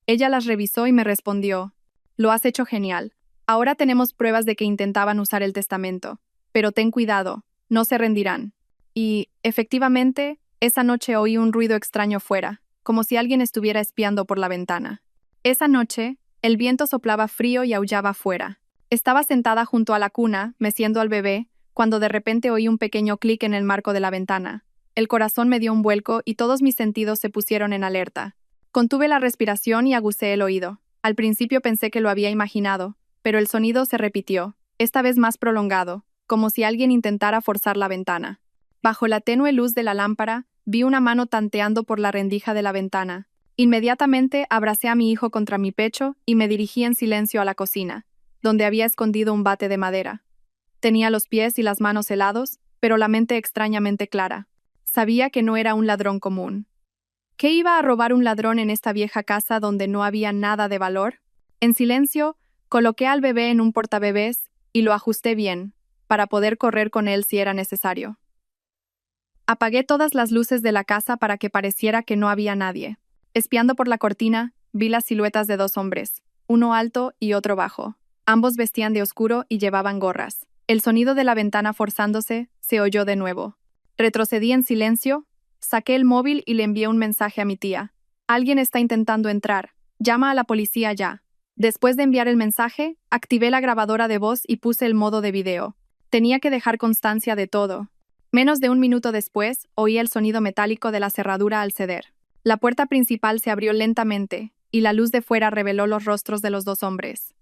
Ella las revisó y me respondió. Lo has hecho genial. Ahora tenemos pruebas de que intentaban usar el testamento. Pero ten cuidado, no se rendirán. Y, efectivamente, esa noche oí un ruido extraño fuera, como si alguien estuviera espiando por la ventana. Esa noche, el viento soplaba frío y aullaba fuera. Estaba sentada junto a la cuna, meciendo al bebé, cuando de repente oí un pequeño clic en el marco de la ventana. El corazón me dio un vuelco y todos mis sentidos se pusieron en alerta. Contuve la respiración y aguzé el oído. Al principio pensé que lo había imaginado, pero el sonido se repitió, esta vez más prolongado, como si alguien intentara forzar la ventana. Bajo la tenue luz de la lámpara, vi una mano tanteando por la rendija de la ventana. Inmediatamente abracé a mi hijo contra mi pecho y me dirigí en silencio a la cocina, donde había escondido un bate de madera. Tenía los pies y las manos helados, pero la mente extrañamente clara. Sabía que no era un ladrón común. ¿Qué iba a robar un ladrón en esta vieja casa donde no había nada de valor? En silencio, coloqué al bebé en un portabebés y lo ajusté bien, para poder correr con él si era necesario. Apagué todas las luces de la casa para que pareciera que no había nadie. Espiando por la cortina, vi las siluetas de 2 hombres, uno alto y otro bajo. Ambos vestían de oscuro y llevaban gorras. El sonido de la ventana forzándose se oyó de nuevo. Retrocedí en silencio, saqué el móvil y le envié un mensaje a mi tía. Alguien está intentando entrar. Llama a la policía ya. Después de enviar el mensaje, activé la grabadora de voz y puse el modo de video. Tenía que dejar constancia de todo. Menos de 1 minuto después, oí el sonido metálico de la cerradura al ceder. La puerta principal se abrió lentamente, y la luz de fuera reveló los rostros de los 2 hombres.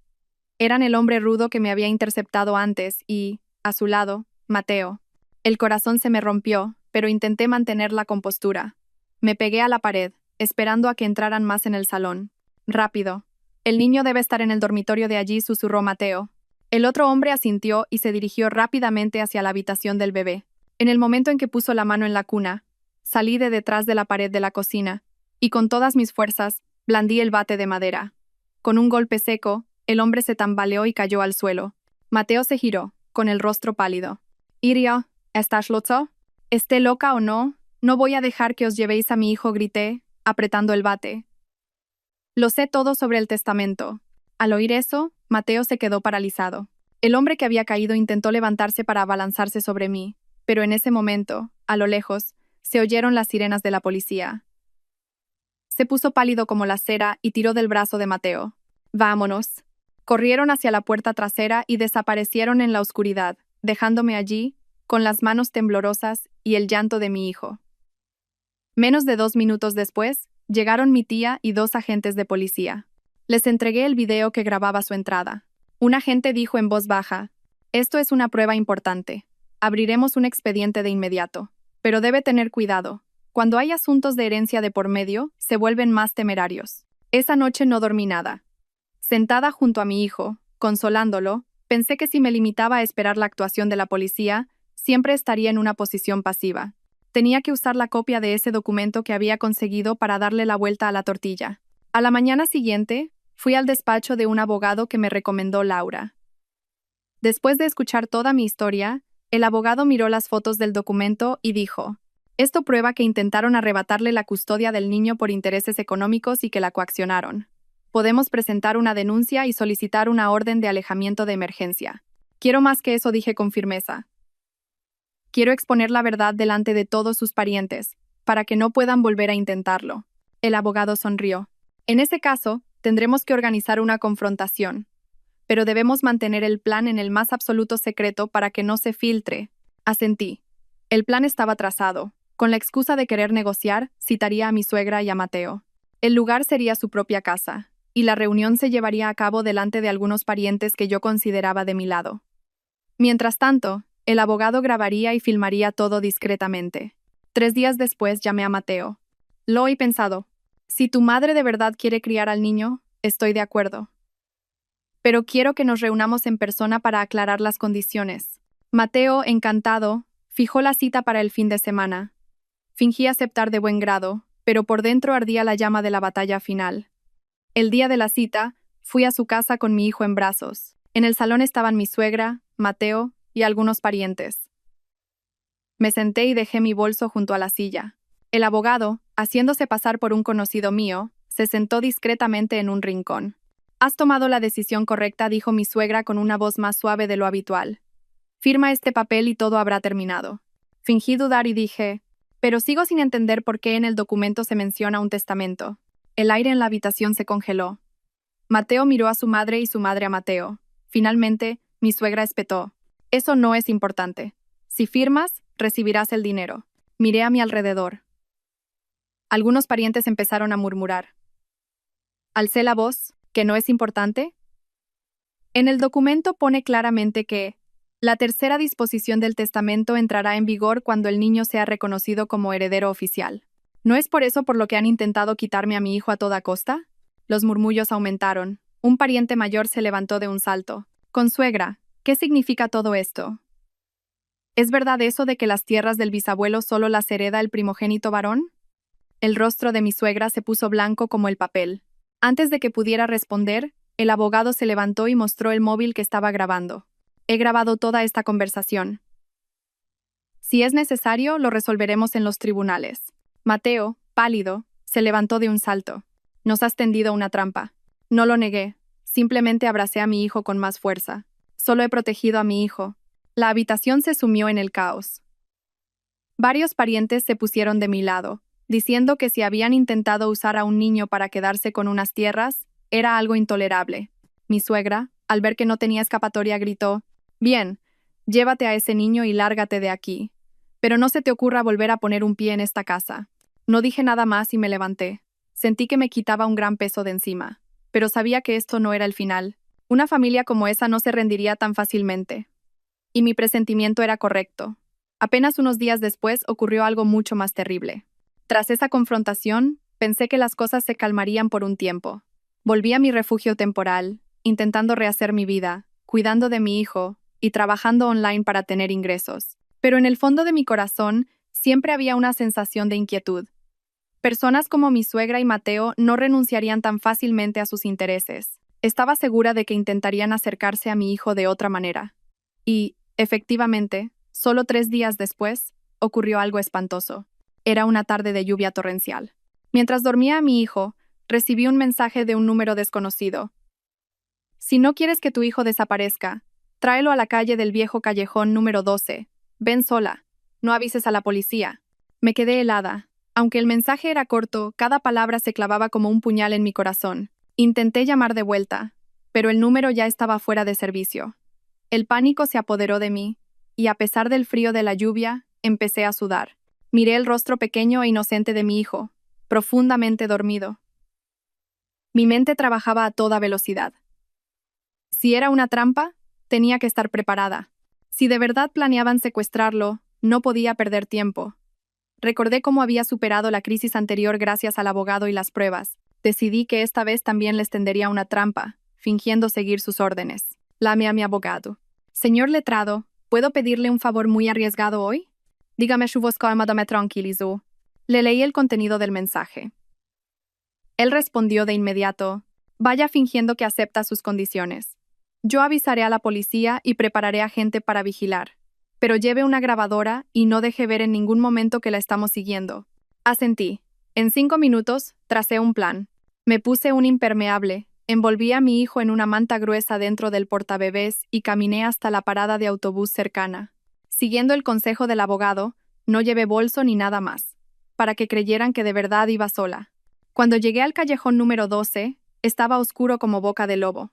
Eran el hombre rudo que me había interceptado antes y, a su lado, Mateo. El corazón se me rompió, pero intenté mantener la compostura. Me pegué a la pared, esperando a que entraran más en el salón. Rápido. El niño debe estar en el dormitorio de allí, susurró Mateo. El otro hombre asintió y se dirigió rápidamente hacia la habitación del bebé. En el momento en que puso la mano en la cuna, salí de detrás de la pared de la cocina, y con todas mis fuerzas, blandí el bate de madera. Con un golpe seco, el hombre se tambaleó y cayó al suelo. Mateo se giró, con el rostro pálido. Iria, ¿estás loco? Esté loca o no, no voy a dejar que os llevéis a mi hijo, grité, apretando el bate. Lo sé todo sobre el testamento. Al oír eso, Mateo se quedó paralizado. El hombre que había caído intentó levantarse para abalanzarse sobre mí, pero en ese momento, a lo lejos, se oyeron las sirenas de la policía. Se puso pálido como la cera y tiró del brazo de Mateo. «Vámonos». Corrieron hacia la puerta trasera y desaparecieron en la oscuridad, dejándome allí, con las manos temblorosas y el llanto de mi hijo. Menos de 2 minutos después, llegaron mi tía y 2 agentes de policía. Les entregué el video que grababa su entrada. Un agente dijo en voz baja, «Esto es una prueba importante. Abriremos un expediente de inmediato. Pero debe tener cuidado. Cuando hay asuntos de herencia de por medio, se vuelven más temerarios». Esa noche no dormí nada. Sentada junto a mi hijo, consolándolo, Pensé que si me limitaba a esperar la actuación de la policía, siempre estaría en una posición pasiva. Tenía que usar la copia de ese documento que había conseguido para darle la vuelta a la tortilla. A la mañana siguiente, fui al despacho de un abogado que me recomendó Laura. Después de escuchar toda mi historia, el abogado miró las fotos del documento y dijo: esto prueba que intentaron arrebatarle la custodia del niño por intereses económicos y que la coaccionaron. Podemos presentar una denuncia y solicitar una orden de alejamiento de emergencia. Quiero más que eso, dije con firmeza. Quiero exponer la verdad delante de todos sus parientes, para que no puedan volver a intentarlo. El abogado sonrió. En ese caso, tendremos que organizar una confrontación. Pero debemos mantener el plan en el más absoluto secreto para que no se filtre. Asentí. El plan estaba trazado. Con la excusa de querer negociar, citaría a mi suegra y a Mateo. El lugar sería su propia casa, y la reunión se llevaría a cabo delante de algunos parientes que yo consideraba de mi lado. Mientras tanto, el abogado grabaría y filmaría todo discretamente. 3 días después llamé a Mateo. Lo he pensado. Si tu madre de verdad quiere criar al niño, estoy de acuerdo. Pero quiero que nos reunamos en persona para aclarar las condiciones. Mateo, encantado, fijó la cita para el fin de semana. Fingí aceptar de buen grado, pero por dentro ardía la llama de la batalla final. El día de la cita, fui a su casa con mi hijo en brazos. En el salón estaban mi suegra, Mateo y algunos parientes. Me senté y dejé mi bolso junto a la silla. El abogado, haciéndose pasar por un conocido mío, se sentó discretamente en un rincón. «Has tomado la decisión correcta», dijo mi suegra con una voz más suave de lo habitual. «Firma este papel y todo habrá terminado». Fingí dudar y dije: «Pero sigo sin entender por qué en el documento se menciona un testamento». El aire en la habitación se congeló. Mateo miró a su madre y su madre a Mateo. Finalmente, mi suegra espetó: «Eso no es importante. Si firmas, recibirás el dinero». Miré a mi alrededor. Algunos parientes empezaron a murmurar. Alcé la voz: ¿que no es importante? En el documento pone claramente que la tercera disposición del testamento entrará en vigor cuando el niño sea reconocido como heredero oficial. ¿No es por eso por lo que han intentado quitarme a mi hijo a toda costa? Los murmullos aumentaron. Un pariente mayor se levantó de un salto. «Consuegra, ¿qué significa todo esto? ¿Es verdad eso de que las tierras del bisabuelo solo las hereda el primogénito varón?» El rostro de mi suegra se puso blanco como el papel. Antes de que pudiera responder, el abogado se levantó y mostró el móvil que estaba grabando. «He grabado toda esta conversación. Si es necesario, lo resolveremos en los tribunales». Mateo, pálido, se levantó de un salto. «Nos has tendido una trampa». No lo negué. Simplemente abracé a mi hijo con más fuerza. Solo he protegido a mi hijo. La habitación se sumió en el caos. Varios parientes se pusieron de mi lado, diciendo que si habían intentado usar a un niño para quedarse con unas tierras, era algo intolerable. Mi suegra, al ver que no tenía escapatoria, gritó: «Bien, llévate a ese niño y lárgate de aquí. Pero no se te ocurra volver a poner un pie en esta casa». No dije nada más y me levanté. Sentí que me quitaba un gran peso de encima. Pero sabía que esto no era el final. Una familia como esa no se rendiría tan fácilmente. Y mi presentimiento era correcto. Apenas unos días después ocurrió algo mucho más terrible. Tras esa confrontación, pensé que las cosas se calmarían por un tiempo. Volví a mi refugio temporal, intentando rehacer mi vida, cuidando de mi hijo y trabajando online para tener ingresos. Pero en el fondo de mi corazón siempre había una sensación de inquietud. Personas como mi suegra y Mateo no renunciarían tan fácilmente a sus intereses. Estaba segura de que intentarían acercarse a mi hijo de otra manera. Y, efectivamente, solo 3 días después, ocurrió algo espantoso. Era una tarde de lluvia torrencial. Mientras dormía a mi hijo, recibí un mensaje de un número desconocido. «Si no quieres que tu hijo desaparezca, tráelo a la calle del viejo callejón número 12. Ven sola. No avises a la policía». Me quedé helada. Aunque el mensaje era corto, cada palabra se clavaba como un puñal en mi corazón. Intenté llamar de vuelta, pero el número ya estaba fuera de servicio. El pánico se apoderó de mí, y a pesar del frío de la lluvia, empecé a sudar. Miré el rostro pequeño e inocente de mi hijo, profundamente dormido. Mi mente trabajaba a toda velocidad. Si era una trampa, tenía que estar preparada. Si de verdad planeaban secuestrarlo, no podía perder tiempo. Recordé cómo había superado la crisis anterior gracias al abogado y las pruebas. Decidí que esta vez también les tendería una trampa, fingiendo seguir sus órdenes. Llamé a mi abogado. Señor letrado, ¿puedo pedirle un favor muy arriesgado hoy? Dígame su voz calmada me tranquilizó. Le leí el contenido del mensaje. Él respondió de inmediato, vaya fingiendo que acepta sus condiciones. Yo avisaré a la policía y prepararé a gente para vigilar. Pero lleve una grabadora y no deje ver en ningún momento que la estamos siguiendo. Asentí. En 5 minutos, tracé un plan. Me puse un impermeable, envolví a mi hijo en una manta gruesa dentro del portabebés y caminé hasta la parada de autobús cercana. Siguiendo el consejo del abogado, no llevé bolso ni nada más, para que creyeran que de verdad iba sola. Cuando llegué al callejón número 12, estaba oscuro como boca de lobo.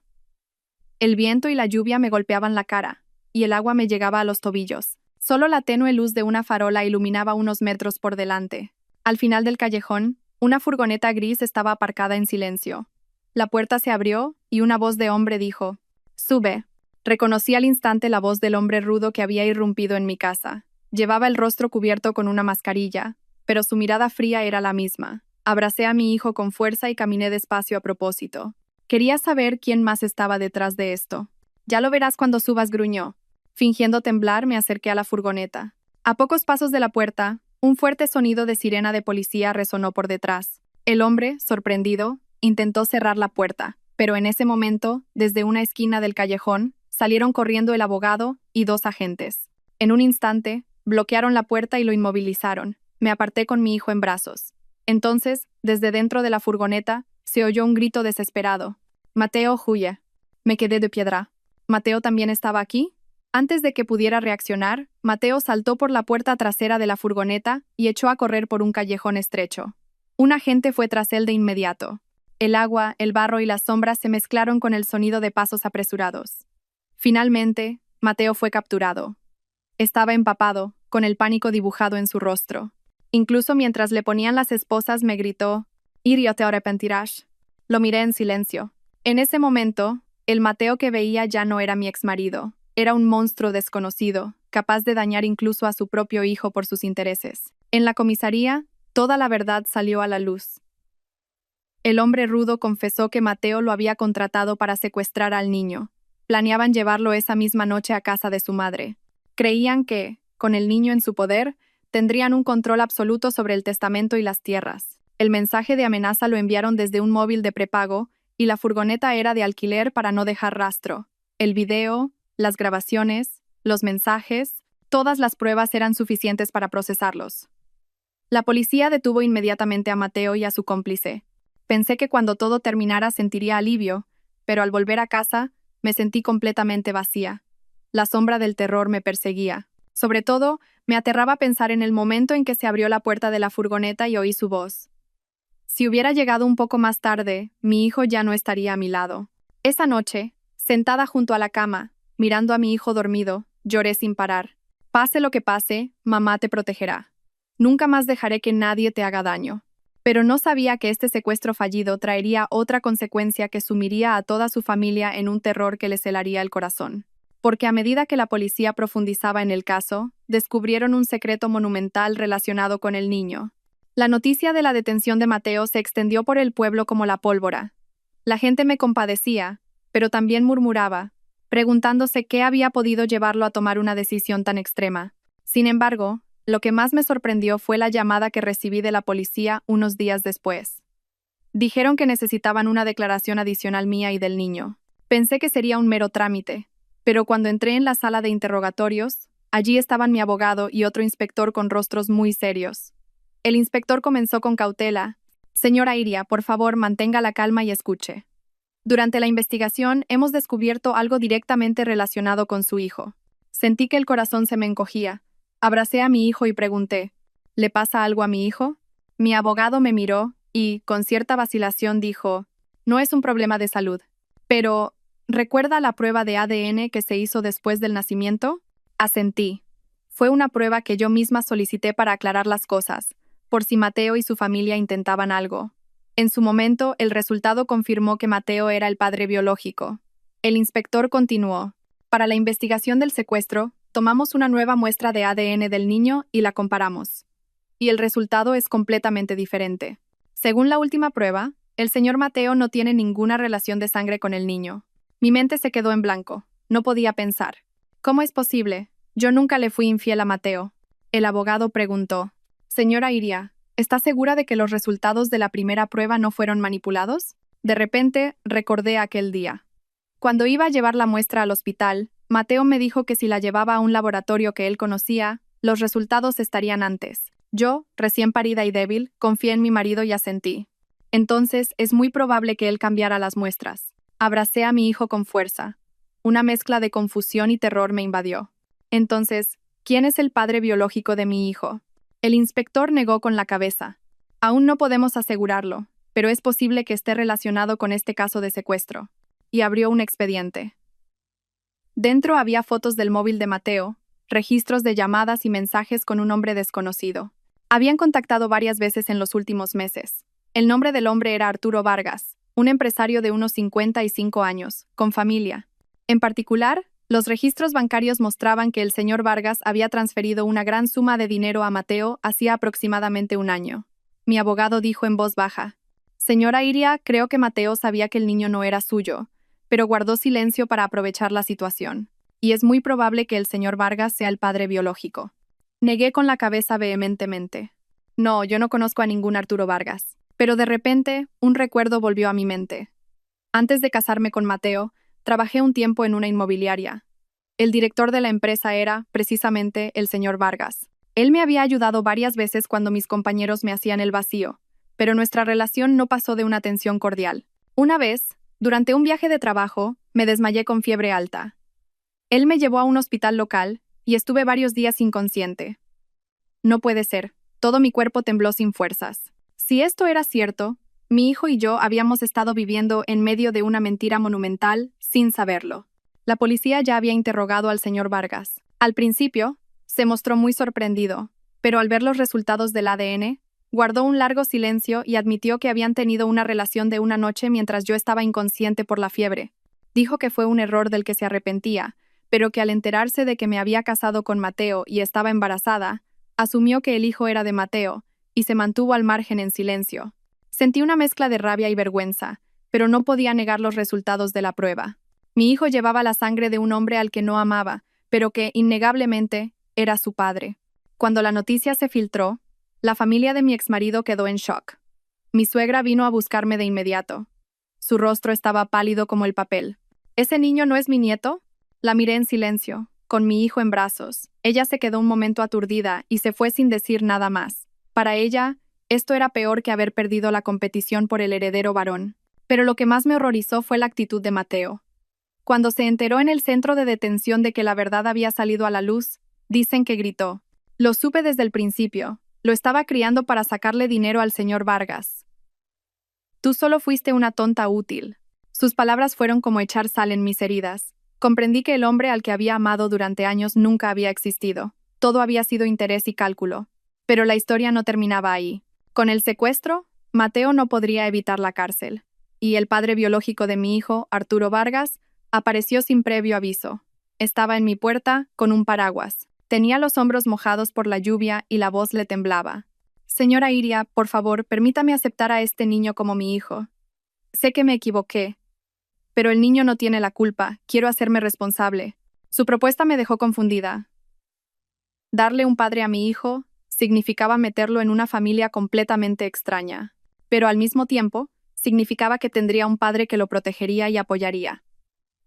El viento y la lluvia me golpeaban la cara, y el agua me llegaba a los tobillos. Solo la tenue luz de una farola iluminaba unos metros por delante. Al final del callejón, una furgoneta gris estaba aparcada en silencio. La puerta se abrió y una voz de hombre dijo, «Sube». Reconocí al instante la voz del hombre rudo que había irrumpido en mi casa. Llevaba el rostro cubierto con una mascarilla, pero su mirada fría era la misma. Abracé a mi hijo con fuerza y caminé despacio a propósito. Quería saber quién más estaba detrás de esto. «Ya lo verás cuando subas», gruñó. Fingiendo temblar, me acerqué a la furgoneta. A pocos pasos de la puerta, un fuerte sonido de sirena de policía resonó por detrás. El hombre, sorprendido, intentó cerrar la puerta, pero en ese momento, desde una esquina del callejón, salieron corriendo el abogado y 2 agentes. En un instante, bloquearon la puerta y lo inmovilizaron. Me aparté con mi hijo en brazos. Entonces, desde dentro de la furgoneta, se oyó un grito desesperado. «Mateo, huye». Me quedé de piedra. ¿Mateo también estaba aquí? Antes de que pudiera reaccionar, Mateo saltó por la puerta trasera de la furgoneta y echó a correr por un callejón estrecho. Un agente fue tras él de inmediato. El agua, el barro y las sombras se mezclaron con el sonido de pasos apresurados. Finalmente, Mateo fue capturado. Estaba empapado, con el pánico dibujado en su rostro. Incluso mientras le ponían las esposas me gritó, «Irio, te arrepentirás». Lo miré en silencio. En ese momento, el Mateo que veía ya no era mi exmarido. Era un monstruo desconocido, capaz de dañar incluso a su propio hijo por sus intereses. En la comisaría, toda la verdad salió a la luz. El hombre rudo confesó que Mateo lo había contratado para secuestrar al niño. Planeaban llevarlo esa misma noche a casa de su madre. Creían que, con el niño en su poder, tendrían un control absoluto sobre el testamento y las tierras. El mensaje de amenaza lo enviaron desde un móvil de prepago y la furgoneta era de alquiler para no dejar rastro. El video, las grabaciones, los mensajes, todas las pruebas eran suficientes para procesarlos. La policía detuvo inmediatamente a Mateo y a su cómplice. Pensé que cuando todo terminara sentiría alivio, pero al volver a casa, me sentí completamente vacía. La sombra del terror me perseguía. Sobre todo, me aterraba pensar en el momento en que se abrió la puerta de la furgoneta y oí su voz. Si hubiera llegado un poco más tarde, mi hijo ya no estaría a mi lado. Esa noche, sentada junto a la cama, mirando a mi hijo dormido, lloré sin parar. Pase lo que pase, mamá te protegerá. Nunca más dejaré que nadie te haga daño. Pero no sabía que este secuestro fallido traería otra consecuencia que sumiría a toda su familia en un terror que les helaría el corazón. Porque a medida que la policía profundizaba en el caso, descubrieron un secreto monumental relacionado con el niño. La noticia de la detención de Mateo se extendió por el pueblo como la pólvora. La gente me compadecía, pero también murmuraba, preguntándose qué había podido llevarlo a tomar una decisión tan extrema. Sin embargo, lo que más me sorprendió fue la llamada que recibí de la policía unos días después. Dijeron que necesitaban una declaración adicional mía y del niño. Pensé que sería un mero trámite, pero cuando entré en la sala de interrogatorios, allí estaban mi abogado y otro inspector con rostros muy serios. El inspector comenzó con cautela. «Señora Iria, por favor, mantenga la calma y escuche. Durante la investigación hemos descubierto algo directamente relacionado con su hijo». Sentí que el corazón se me encogía. Abracé a mi hijo y pregunté, «¿Le pasa algo a mi hijo?». Mi abogado me miró y, con cierta vacilación, dijo, «No es un problema de salud. Pero, ¿recuerda la prueba de ADN que se hizo después del nacimiento?». Asentí. Fue una prueba que yo misma solicité para aclarar las cosas, por si Mateo y su familia intentaban algo. En su momento, el resultado confirmó que Mateo era el padre biológico. El inspector continuó. «Para la investigación del secuestro, tomamos una nueva muestra de ADN del niño y la comparamos. Y el resultado es completamente diferente. Según la última prueba, el señor Mateo no tiene ninguna relación de sangre con el niño». Mi mente se quedó en blanco. No podía pensar. ¿Cómo es posible? Yo nunca le fui infiel a Mateo. El abogado preguntó. Señora Iria, ¿está segura de que los resultados de la primera prueba no fueron manipulados? De repente, recordé aquel día. Cuando iba a llevar la muestra al hospital, Mateo me dijo que si la llevaba a un laboratorio que él conocía, los resultados estarían antes. Yo, recién parida y débil, confié en mi marido y asentí. Entonces, es muy probable que él cambiara las muestras. Abracé a mi hijo con fuerza. Una mezcla de confusión y terror me invadió. Entonces, ¿quién es el padre biológico de mi hijo? El inspector negó con la cabeza. Aún no podemos asegurarlo, pero es posible que esté relacionado con este caso de secuestro. Y abrió un expediente. Dentro había fotos del móvil de Mateo, registros de llamadas y mensajes con un hombre desconocido. Habían contactado varias veces en los últimos meses. El nombre del hombre era Arturo Vargas, un empresario de unos 55 años, con familia. En particular, los registros bancarios mostraban que el señor Vargas había transferido una gran suma de dinero a Mateo hacía aproximadamente un año. Mi abogado dijo en voz baja: Señora Iria, creo que Mateo sabía que el niño no era suyo, pero guardó silencio para aprovechar la situación. Y es muy probable que el señor Vargas sea el padre biológico. Negué con la cabeza vehementemente. No, yo no conozco a ningún Arturo Vargas. Pero de repente, un recuerdo volvió a mi mente. Antes de casarme con Mateo, trabajé un tiempo en una inmobiliaria. El director de la empresa era, precisamente, el señor Vargas. Él me había ayudado varias veces cuando mis compañeros me hacían el vacío, pero nuestra relación no pasó de una tensión cordial. Una vez, durante un viaje de trabajo, me desmayé con fiebre alta. Él me llevó a un hospital local y estuve varios días inconsciente. No puede ser, todo mi cuerpo tembló sin fuerzas. Si esto era cierto, mi hijo y yo habíamos estado viviendo en medio de una mentira monumental sin saberlo. La policía ya había interrogado al señor Vargas. Al principio, se mostró muy sorprendido, pero al ver los resultados del ADN, guardó un largo silencio y admitió que habían tenido una relación de una noche mientras yo estaba inconsciente por la fiebre. Dijo que fue un error del que se arrepentía, pero que al enterarse de que me había casado con Mateo y estaba embarazada, asumió que el hijo era de Mateo, y se mantuvo al margen en silencio. Sentí una mezcla de rabia y vergüenza, pero no podía negar los resultados de la prueba. Mi hijo llevaba la sangre de un hombre al que no amaba, pero que, innegablemente, era su padre. Cuando la noticia se filtró, la familia de mi exmarido quedó en shock. Mi suegra vino a buscarme de inmediato. Su rostro estaba pálido como el papel. ¿Ese niño no es mi nieto? La miré en silencio, con mi hijo en brazos. Ella se quedó un momento aturdida y se fue sin decir nada más. Para ella, esto era peor que haber perdido la competición por el heredero varón. Pero lo que más me horrorizó fue la actitud de Mateo. Cuando se enteró en el centro de detención de que la verdad había salido a la luz, dicen que gritó: Lo supe desde el principio. Lo estaba criando para sacarle dinero al señor Vargas. Tú solo fuiste una tonta útil. Sus palabras fueron como echar sal en mis heridas. Comprendí que el hombre al que había amado durante años nunca había existido. Todo había sido interés y cálculo. Pero la historia no terminaba ahí. Con el secuestro, Mateo no podría evitar la cárcel. Y el padre biológico de mi hijo, Arturo Vargas, apareció sin previo aviso. Estaba en mi puerta, con un paraguas. Tenía los hombros mojados por la lluvia y la voz le temblaba. Señora Iria, por favor, permítame aceptar a este niño como mi hijo. Sé que me equivoqué, pero el niño no tiene la culpa. Quiero hacerme responsable. Su propuesta me dejó confundida. Darle un padre a mi hijo significaba meterlo en una familia completamente extraña, pero al mismo tiempo, significaba que tendría un padre que lo protegería y apoyaría.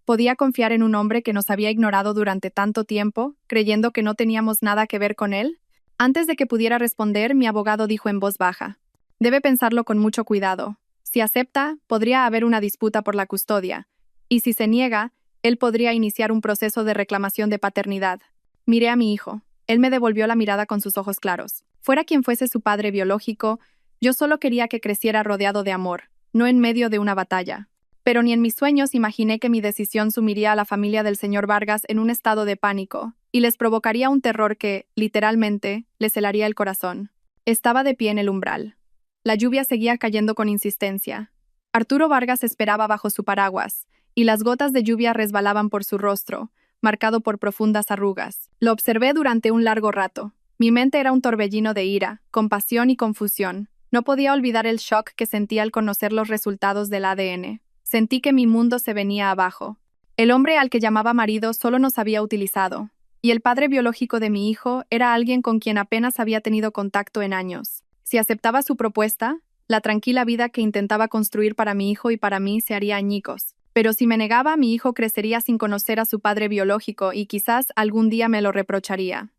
¿Podía confiar en un hombre que nos había ignorado durante tanto tiempo, creyendo que no teníamos nada que ver con él? Antes de que pudiera responder, mi abogado dijo en voz baja: Debe pensarlo con mucho cuidado. Si acepta, podría haber una disputa por la custodia, y si se niega, él podría iniciar un proceso de reclamación de paternidad. Miré a mi hijo. Él me devolvió la mirada con sus ojos claros. Fuera quien fuese su padre biológico, yo solo quería que creciera rodeado de amor, no en medio de una batalla. Pero ni en mis sueños imaginé que mi decisión sumiría a la familia del señor Vargas en un estado de pánico, y les provocaría un terror que, literalmente, les helaría el corazón. Estaba de pie en el umbral. La lluvia seguía cayendo con insistencia. Arturo Vargas esperaba bajo su paraguas, y las gotas de lluvia resbalaban por su rostro, marcado por profundas arrugas. Lo observé durante un largo rato. Mi mente era un torbellino de ira, compasión y confusión. No podía olvidar el shock que sentí al conocer los resultados del ADN. Sentí que mi mundo se venía abajo. El hombre al que llamaba marido solo nos había utilizado, y el padre biológico de mi hijo era alguien con quien apenas había tenido contacto en años. Si aceptaba su propuesta, la tranquila vida que intentaba construir para mi hijo y para mí se haría añicos. Pero si me negaba, mi hijo crecería sin conocer a su padre biológico y quizás algún día me lo reprocharía.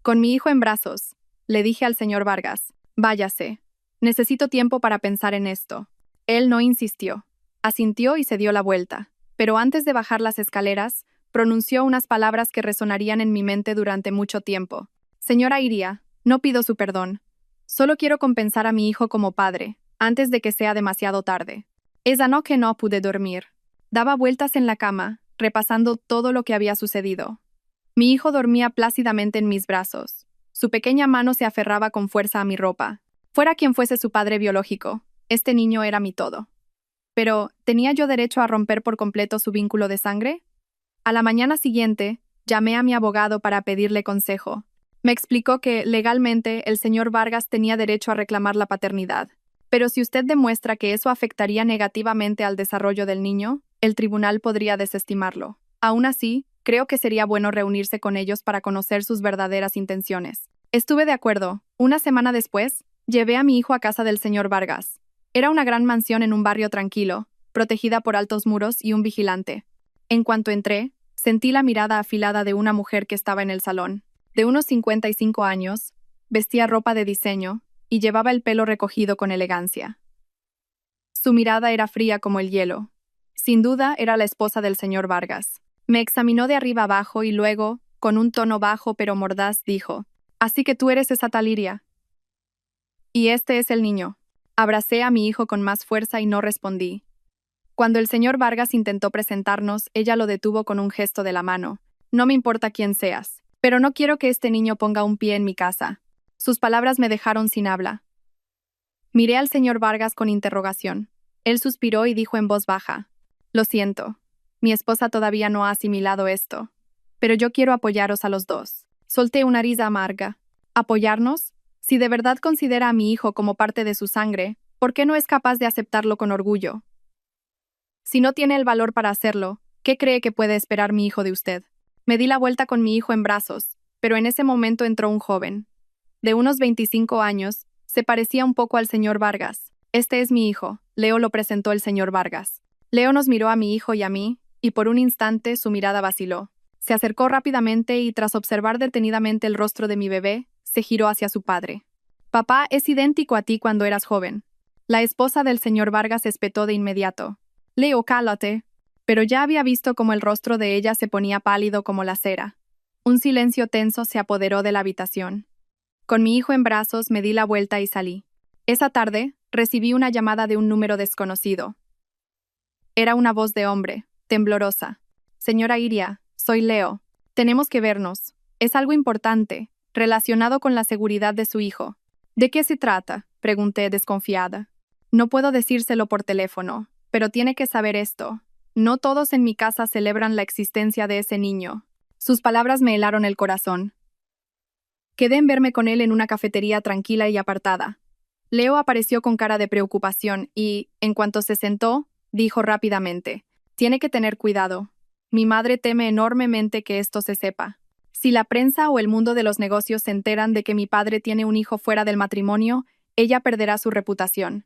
Con mi hijo en brazos, le dije al señor Vargas, váyase. Necesito tiempo para pensar en esto. Él no insistió. Asintió y se dio la vuelta. Pero antes de bajar las escaleras, pronunció unas palabras que resonarían en mi mente durante mucho tiempo. Señora Iria, no pido su perdón. Solo quiero compensar a mi hijo como padre, antes de que sea demasiado tarde. Esa noche no pude dormir. Daba vueltas en la cama, repasando todo lo que había sucedido. Mi hijo dormía plácidamente en mis brazos. Su pequeña mano se aferraba con fuerza a mi ropa. Fuera quien fuese su padre biológico, este niño era mi todo. Pero, ¿tenía yo derecho a romper por completo su vínculo de sangre? A la mañana siguiente, llamé a mi abogado para pedirle consejo. Me explicó que, legalmente, el señor Vargas tenía derecho a reclamar la paternidad. Pero si usted demuestra que eso afectaría negativamente al desarrollo del niño, el tribunal podría desestimarlo. Aún así, creo que sería bueno reunirse con ellos para conocer sus verdaderas intenciones. Estuve de acuerdo. Una semana después, llevé a mi hijo a casa del señor Vargas. Era una gran mansión en un barrio tranquilo, protegida por altos muros y un vigilante. En cuanto entré, sentí la mirada afilada de una mujer que estaba en el salón. De unos 55 años, vestía ropa de diseño y llevaba el pelo recogido con elegancia. Su mirada era fría como el hielo. Sin duda, era la esposa del señor Vargas. Me examinó de arriba abajo y luego, con un tono bajo pero mordaz, dijo, «Así que tú eres esa tal Iria. Y este es el niño». Abracé a mi hijo con más fuerza y no respondí. Cuando el señor Vargas intentó presentarnos, ella lo detuvo con un gesto de la mano. «No me importa quién seas, pero no quiero que este niño ponga un pie en mi casa». Sus palabras me dejaron sin habla. Miré al señor Vargas con interrogación. Él suspiró y dijo en voz baja, «Lo siento. Mi esposa todavía no ha asimilado esto. Pero yo quiero apoyaros a los dos». Solté una risa amarga. ¿Apoyarnos? Si de verdad considera a mi hijo como parte de su sangre, ¿por qué no es capaz de aceptarlo con orgullo? Si no tiene el valor para hacerlo, ¿qué cree que puede esperar mi hijo de usted? Me di la vuelta con mi hijo en brazos, pero en ese momento entró un joven. De unos 25 años, se parecía un poco al señor Vargas. «Este es mi hijo», Leo lo presentó el señor Vargas. Leo nos miró a mi hijo y a mí, y por un instante su mirada vaciló. Se acercó rápidamente y, tras observar detenidamente el rostro de mi bebé, se giró hacia su padre. «Papá es idéntico a ti cuando eras joven». La esposa del señor Vargas espetó de inmediato. «Leo, cálate». Pero ya había visto cómo el rostro de ella se ponía pálido como la cera. Un silencio tenso se apoderó de la habitación. Con mi hijo en brazos me di la vuelta y salí. Esa tarde, recibí una llamada de un número desconocido. Era una voz de hombre, temblorosa. «Señora Iria, soy Leo. Tenemos que vernos. Es algo importante, relacionado con la seguridad de su hijo». «¿De qué se trata?», pregunté desconfiada. «No puedo decírselo por teléfono, pero tiene que saber esto. No todos en mi casa celebran la existencia de ese niño». Sus palabras me helaron el corazón. Quedé en verme con él en una cafetería tranquila y apartada. Leo apareció con cara de preocupación y, en cuanto se sentó, dijo rápidamente, «Tiene que tener cuidado. Mi madre teme enormemente que esto se sepa. Si la prensa o el mundo de los negocios se enteran de que mi padre tiene un hijo fuera del matrimonio, ella perderá su reputación.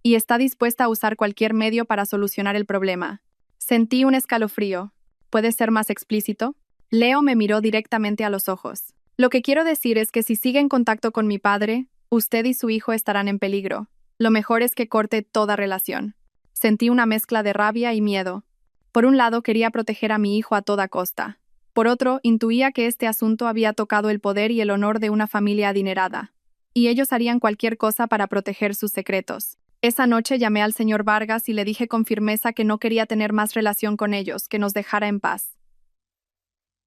Y está dispuesta a usar cualquier medio para solucionar el problema». Sentí un escalofrío. ¿Puedes ser más explícito? Leo me miró directamente a los ojos. «Lo que quiero decir es que si sigue en contacto con mi padre, usted y su hijo estarán en peligro. Lo mejor es que corte toda relación». Sentí una mezcla de rabia y miedo. Por un lado, quería proteger a mi hijo a toda costa. Por otro, intuía que este asunto había tocado el poder y el honor de una familia adinerada. Y ellos harían cualquier cosa para proteger sus secretos. Esa noche llamé al señor Vargas y le dije con firmeza que no quería tener más relación con ellos, que nos dejara en paz.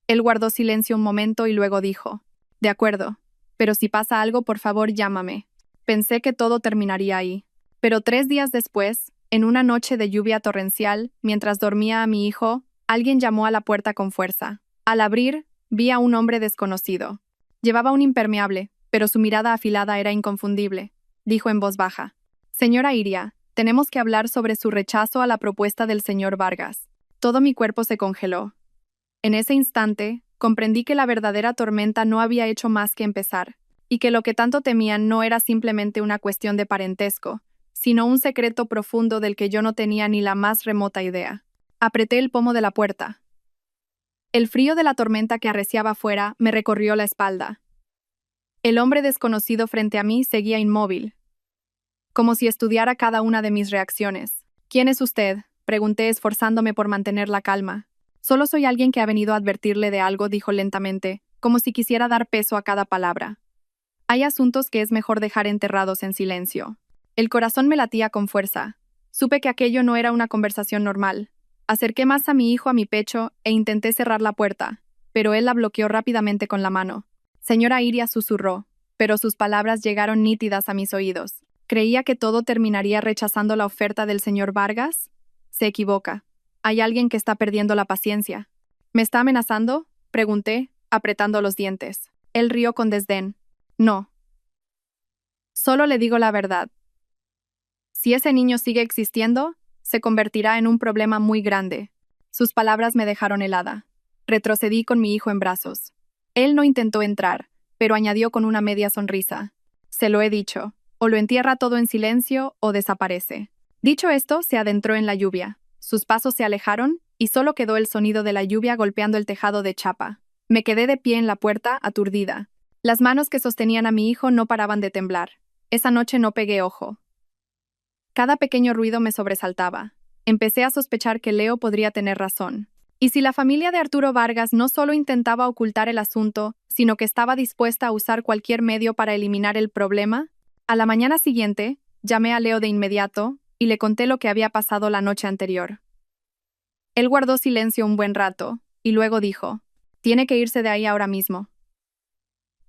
Él guardó silencio un momento y luego dijo, «De acuerdo, pero si pasa algo, por favor, llámame». Pensé que todo terminaría ahí. Pero 3 días después, en una noche de lluvia torrencial, mientras dormía a mi hijo, alguien llamó a la puerta con fuerza. Al abrir, vi a un hombre desconocido. Llevaba un impermeable, pero su mirada afilada era inconfundible. Dijo en voz baja, «Señora Iria, tenemos que hablar sobre su rechazo a la propuesta del señor Vargas». Todo mi cuerpo se congeló. En ese instante, comprendí que la verdadera tormenta no había hecho más que empezar, y que lo que tanto temían no era simplemente una cuestión de parentesco, sino un secreto profundo del que yo no tenía ni la más remota idea. Apreté el pomo de la puerta. El frío de la tormenta que arreciaba afuera me recorrió la espalda. El hombre desconocido frente a mí seguía inmóvil, como si estudiara cada una de mis reacciones. ¿Quién es usted?, pregunté esforzándome por mantener la calma. Solo soy alguien que ha venido a advertirle de algo, dijo lentamente, como si quisiera dar peso a cada palabra. Hay asuntos que es mejor dejar enterrados en silencio. El corazón me latía con fuerza. Supe que aquello no era una conversación normal. Acerqué más a mi hijo a mi pecho e intenté cerrar la puerta, pero él la bloqueó rápidamente con la mano. Señora Iria, susurró, pero sus palabras llegaron nítidas a mis oídos. ¿Creía que todo terminaría rechazando la oferta del señor Vargas? Se equivoca. Hay alguien que está perdiendo la paciencia. ¿Me está amenazando?, pregunté, apretando los dientes. Él rió con desdén. No. Solo le digo la verdad. Si ese niño sigue existiendo, se convertirá en un problema muy grande. Sus palabras me dejaron helada. Retrocedí con mi hijo en brazos. Él no intentó entrar, pero añadió con una media sonrisa. Se lo he dicho. O lo entierra todo en silencio o desaparece. Dicho esto, se adentró en la lluvia. Sus pasos se alejaron y solo quedó el sonido de la lluvia golpeando el tejado de chapa. Me quedé de pie en la puerta, aturdida. Las manos que sostenían a mi hijo no paraban de temblar. Esa noche no pegué ojo. Cada pequeño ruido me sobresaltaba. Empecé a sospechar que Leo podría tener razón. Y si la familia de Arturo Vargas no solo intentaba ocultar el asunto, sino que estaba dispuesta a usar cualquier medio para eliminar el problema. A la mañana siguiente, llamé a Leo de inmediato y le conté lo que había pasado la noche anterior. Él guardó silencio un buen rato, y luego dijo, «Tiene que irse de ahí ahora mismo.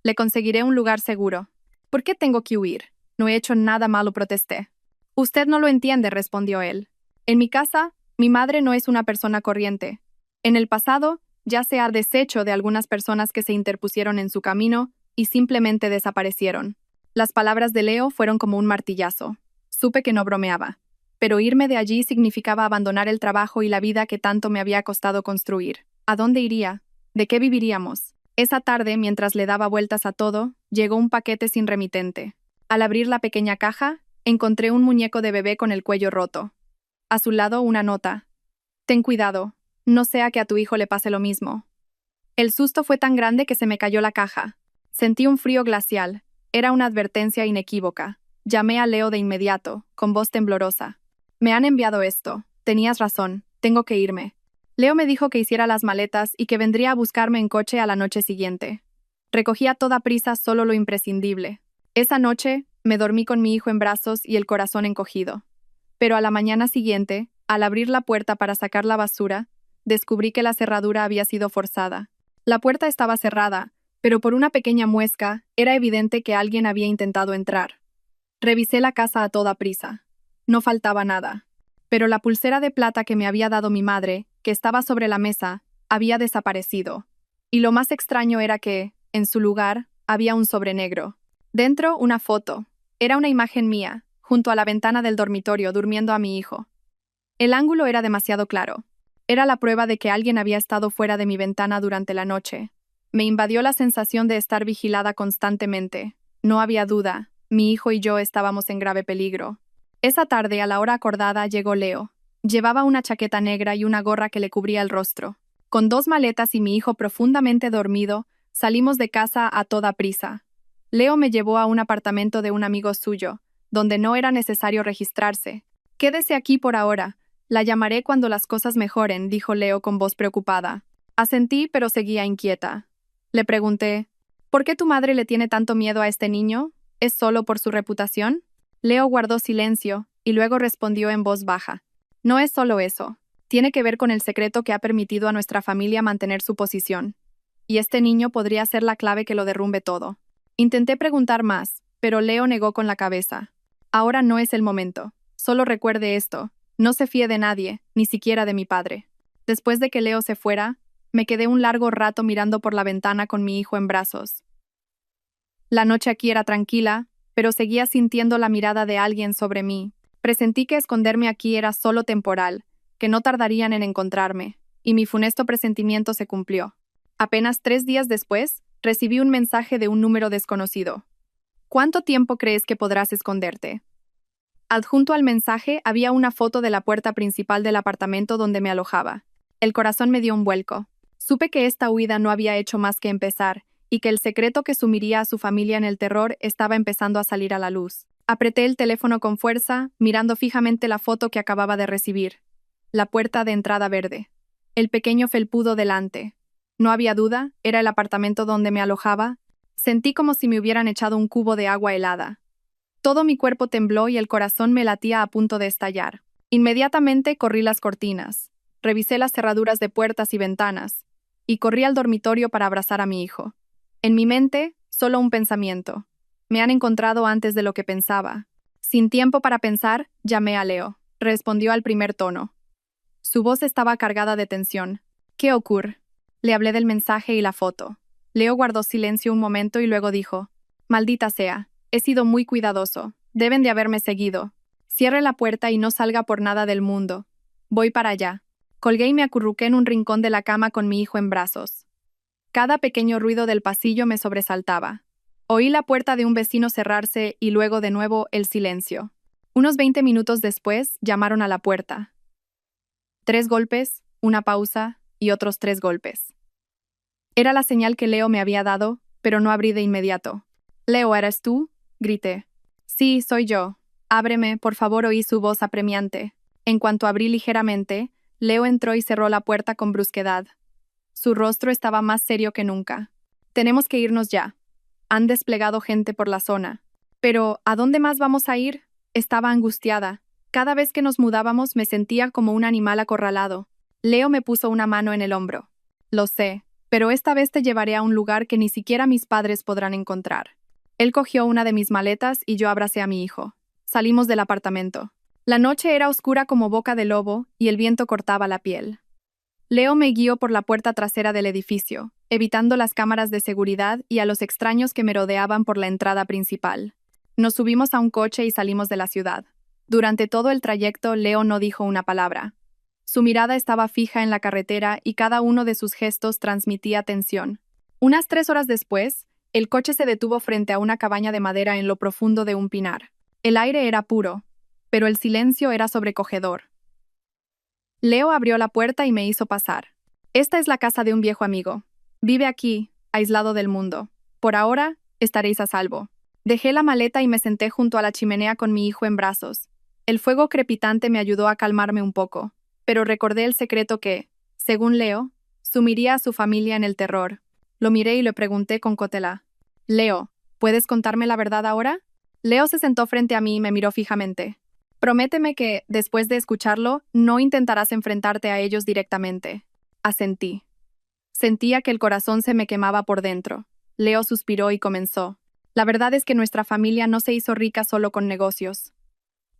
Le conseguiré un lugar seguro». «¿Por qué tengo que huir? No he hecho nada malo», protesté. «Usted no lo entiende», respondió él. «En mi casa, mi madre no es una persona corriente. En el pasado, ya se ha deshecho de algunas personas que se interpusieron en su camino y simplemente desaparecieron». Las palabras de Leo fueron como un martillazo. Supe que no bromeaba. Pero irme de allí significaba abandonar el trabajo y la vida que tanto me había costado construir. ¿A dónde iría? ¿De qué viviríamos? Esa tarde, mientras le daba vueltas a todo, llegó un paquete sin remitente. Al abrir la pequeña caja, encontré un muñeco de bebé con el cuello roto. A su lado, una nota. «Ten cuidado, no sea que a tu hijo le pase lo mismo». El susto fue tan grande que se me cayó la caja. Sentí un frío glacial. Era una advertencia inequívoca. Llamé a Leo de inmediato, con voz temblorosa. «Me han enviado esto. Tenías razón. Tengo que irme». Leo me dijo que hiciera las maletas y que vendría a buscarme en coche a la noche siguiente. Recogí a toda prisa solo lo imprescindible. Esa noche, me dormí con mi hijo en brazos y el corazón encogido. Pero a la mañana siguiente, al abrir la puerta para sacar la basura, descubrí que la cerradura había sido forzada. La puerta estaba cerrada, pero por una pequeña muesca, era evidente que alguien había intentado entrar. Revisé la casa a toda prisa. No faltaba nada. Pero la pulsera de plata que me había dado mi madre, que estaba sobre la mesa, había desaparecido. Y lo más extraño era que, en su lugar, había un sobre negro. Dentro, una foto. Era una imagen mía, junto a la ventana del dormitorio durmiendo a mi hijo. El ángulo era demasiado claro. Era la prueba de que alguien había estado fuera de mi ventana durante la noche. Me invadió la sensación de estar vigilada constantemente. No había duda, mi hijo y yo estábamos en grave peligro. Esa tarde, a la hora acordada, llegó Leo. Llevaba una chaqueta negra y una gorra que le cubría el rostro. Con 2 maletas y mi hijo profundamente dormido, salimos de casa a toda prisa. Leo me llevó a un apartamento de un amigo suyo, donde no era necesario registrarse. «Quédese aquí por ahora. La llamaré cuando las cosas mejoren», dijo Leo con voz preocupada. Asentí, pero seguía inquieta. Le pregunté, «¿Por qué tu madre le tiene tanto miedo a este niño? ¿Es solo por su reputación?» Leo guardó silencio y luego respondió en voz baja. «No es solo eso. Tiene que ver con el secreto que ha permitido a nuestra familia mantener su posición. Y este niño podría ser la clave que lo derrumbe todo». Intenté preguntar más, pero Leo negó con la cabeza. «Ahora no es el momento. Solo recuerde esto. No se fíe de nadie, ni siquiera de mi padre». Después de que Leo se fuera, me quedé un largo rato mirando por la ventana con mi hijo en brazos. La noche aquí era tranquila, pero seguía sintiendo la mirada de alguien sobre mí. Presentí que esconderme aquí era solo temporal, que no tardarían en encontrarme, y mi funesto presentimiento se cumplió. Apenas 3 días después, recibí un mensaje de un número desconocido. ¿Cuánto tiempo crees que podrás esconderte? Adjunto al mensaje había una foto de la puerta principal del apartamento donde me alojaba. El corazón me dio un vuelco. Supe que esta huida no había hecho más que empezar, y que el secreto que sumiría a su familia en el terror estaba empezando a salir a la luz. Apreté el teléfono con fuerza, mirando fijamente la foto que acababa de recibir. La puerta de entrada verde. El pequeño felpudo delante. No había duda, era el apartamento donde me alojaba. Sentí como si me hubieran echado un cubo de agua helada. Todo mi cuerpo tembló y el corazón me latía a punto de estallar. Inmediatamente corrí las cortinas, revisé las cerraduras de puertas y ventanas, y corrí al dormitorio para abrazar a mi hijo. En mi mente, solo un pensamiento. Me han encontrado antes de lo que pensaba. Sin tiempo para pensar, llamé a Leo. Respondió al primer tono. Su voz estaba cargada de tensión. ¿Qué ocurre? Le hablé del mensaje y la foto. Leo guardó silencio un momento y luego dijo: Maldita sea, he sido muy cuidadoso. Deben de haberme seguido. Cierre la puerta y no salga por nada del mundo. Voy para allá. Colgué y me acurruqué en un rincón de la cama con mi hijo en brazos. Cada pequeño ruido del pasillo me sobresaltaba. Oí la puerta de un vecino cerrarse y luego de nuevo el silencio. Unos 20 minutos después llamaron a la puerta. 3 golpes, una pausa y otros 3 golpes. Era la señal que Leo me había dado, pero no abrí de inmediato. «Leo, ¿eres tú?», grité. «Sí, soy yo. Ábreme, por favor», oí su voz apremiante. En cuanto abrí ligeramente, Leo entró y cerró la puerta con brusquedad. Su rostro estaba más serio que nunca. «Tenemos que irnos ya. Han desplegado gente por la zona». «Pero, ¿a dónde más vamos a ir?», estaba angustiada. Cada vez que nos mudábamos me sentía como un animal acorralado. Leo me puso una mano en el hombro. «Lo sé, pero esta vez te llevaré a un lugar que ni siquiera mis padres podrán encontrar». Él cogió una de mis maletas y yo abracé a mi hijo. Salimos del apartamento. La noche era oscura como boca de lobo y el viento cortaba la piel. Leo me guió por la puerta trasera del edificio, evitando las cámaras de seguridad y a los extraños que me rodeaban por la entrada principal. Nos subimos a un coche y salimos de la ciudad. Durante todo el trayecto, Leo no dijo una palabra. Su mirada estaba fija en la carretera y cada uno de sus gestos transmitía tensión. Unas 3 horas después, el coche se detuvo frente a una cabaña de madera en lo profundo de un pinar. El aire era puro, pero el silencio era sobrecogedor. Leo abrió la puerta y me hizo pasar. «Esta es la casa de un viejo amigo. Vive aquí, aislado del mundo. Por ahora, estaréis a salvo». Dejé la maleta y me senté junto a la chimenea con mi hijo en brazos. El fuego crepitante me ayudó a calmarme un poco, pero recordé el secreto que, según Leo, sumiría a su familia en el terror. Lo miré y le pregunté con cautela: «Leo, ¿puedes contarme la verdad ahora?». Leo se sentó frente a mí y me miró fijamente. «Prométeme que, después de escucharlo, no intentarás enfrentarte a ellos directamente». Asentí. Sentía que el corazón se me quemaba por dentro. Leo suspiró y comenzó: «La verdad es que nuestra familia no se hizo rica solo con negocios.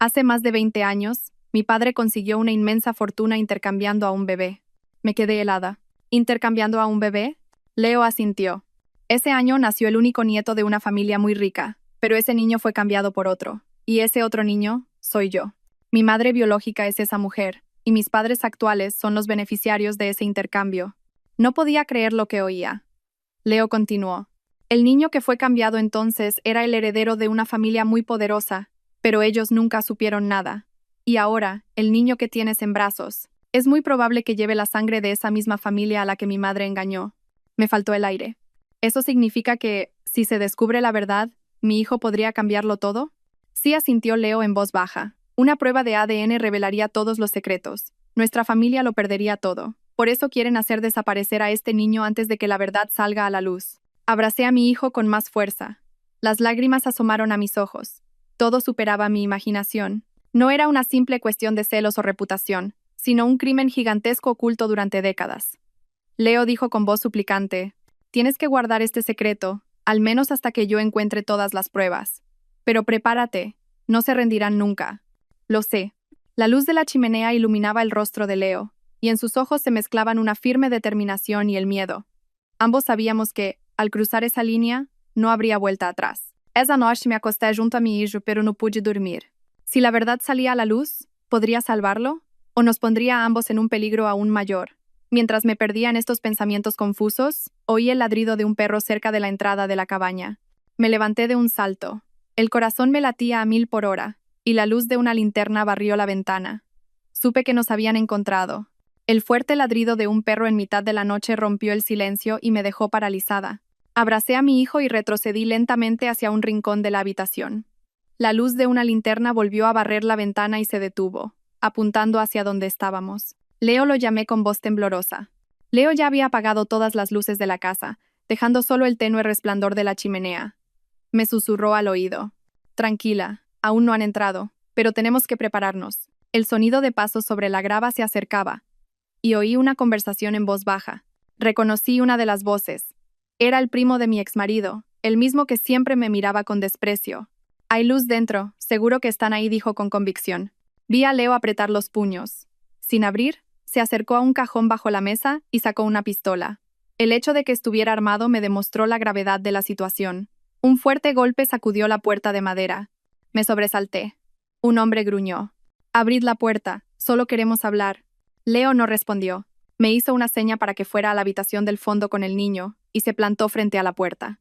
Hace más de 20 años, mi padre consiguió una inmensa fortuna intercambiando a un bebé». Me quedé helada. «¿Intercambiando a un bebé?». Leo asintió. «Ese año nació el único nieto de una familia muy rica, pero ese niño fue cambiado por otro, y ese otro niño soy yo. Mi madre biológica es esa mujer, y mis padres actuales son los beneficiarios de ese intercambio». No podía creer lo que oía. Leo continuó: «El niño que fue cambiado entonces era el heredero de una familia muy poderosa, pero ellos nunca supieron nada. Y ahora, el niño que tienes en brazos, es muy probable que lleve la sangre de esa misma familia a la que mi madre engañó». Me faltó el aire. ¿Eso significa que, si se descubre la verdad, mi hijo podría cambiarlo todo? Sí, asintió Leo en voz baja. Una prueba de ADN revelaría todos los secretos. Nuestra familia lo perdería todo. Por eso quieren hacer desaparecer a este niño antes de que la verdad salga a la luz. Abracé a mi hijo con más fuerza. Las lágrimas asomaron a mis ojos. Todo superaba mi imaginación. No era una simple cuestión de celos o reputación, sino un crimen gigantesco oculto durante décadas. Leo dijo con voz suplicante: «Tienes que guardar este secreto, al menos hasta que yo encuentre todas las pruebas. Pero prepárate, no se rendirán nunca». Lo sé. La luz de la chimenea iluminaba el rostro de Leo, y en sus ojos se mezclaban una firme determinación y el miedo. Ambos sabíamos que, al cruzar esa línea, no habría vuelta atrás. Esa noche me acosté junto a mi hijo, pero no pude dormir. Si la verdad salía a la luz, ¿podría salvarlo? o nos pondría a ambos en un peligro aún mayor. Mientras me perdía en estos pensamientos confusos, oí el ladrido de un perro cerca de la entrada de la cabaña. Me levanté de un salto. El corazón me latía a 1000 por hora, y la luz de una linterna barrió la ventana. Supe que nos habían encontrado. El fuerte ladrido de un perro en mitad de la noche rompió el silencio y me dejó paralizada. Abracé a mi hijo y retrocedí lentamente hacia un rincón de la habitación. La luz de una linterna volvió a barrer la ventana y se detuvo, apuntando hacia donde estábamos. Leo, lo llamé con voz temblorosa. Leo ya había apagado todas las luces de la casa, dejando solo el tenue resplandor de la chimenea. Me susurró al oído. Tranquila, aún no han entrado, pero tenemos que prepararnos. El sonido de pasos sobre la grava se acercaba, y oí una conversación en voz baja. Reconocí una de las voces. Era el primo de mi exmarido, el mismo que siempre me miraba con desprecio. Hay luz dentro, seguro que están ahí, dijo con convicción. Vi a Leo apretar los puños. Sin abrir, se acercó a un cajón bajo la mesa y sacó una pistola. El hecho de que estuviera armado me demostró la gravedad de la situación. Un fuerte golpe sacudió la puerta de madera. Me sobresalté. Un hombre gruñó. Abrid la puerta, solo queremos hablar. Leo no respondió. Me hizo una seña para que fuera a la habitación del fondo con el niño, y se plantó frente a la puerta.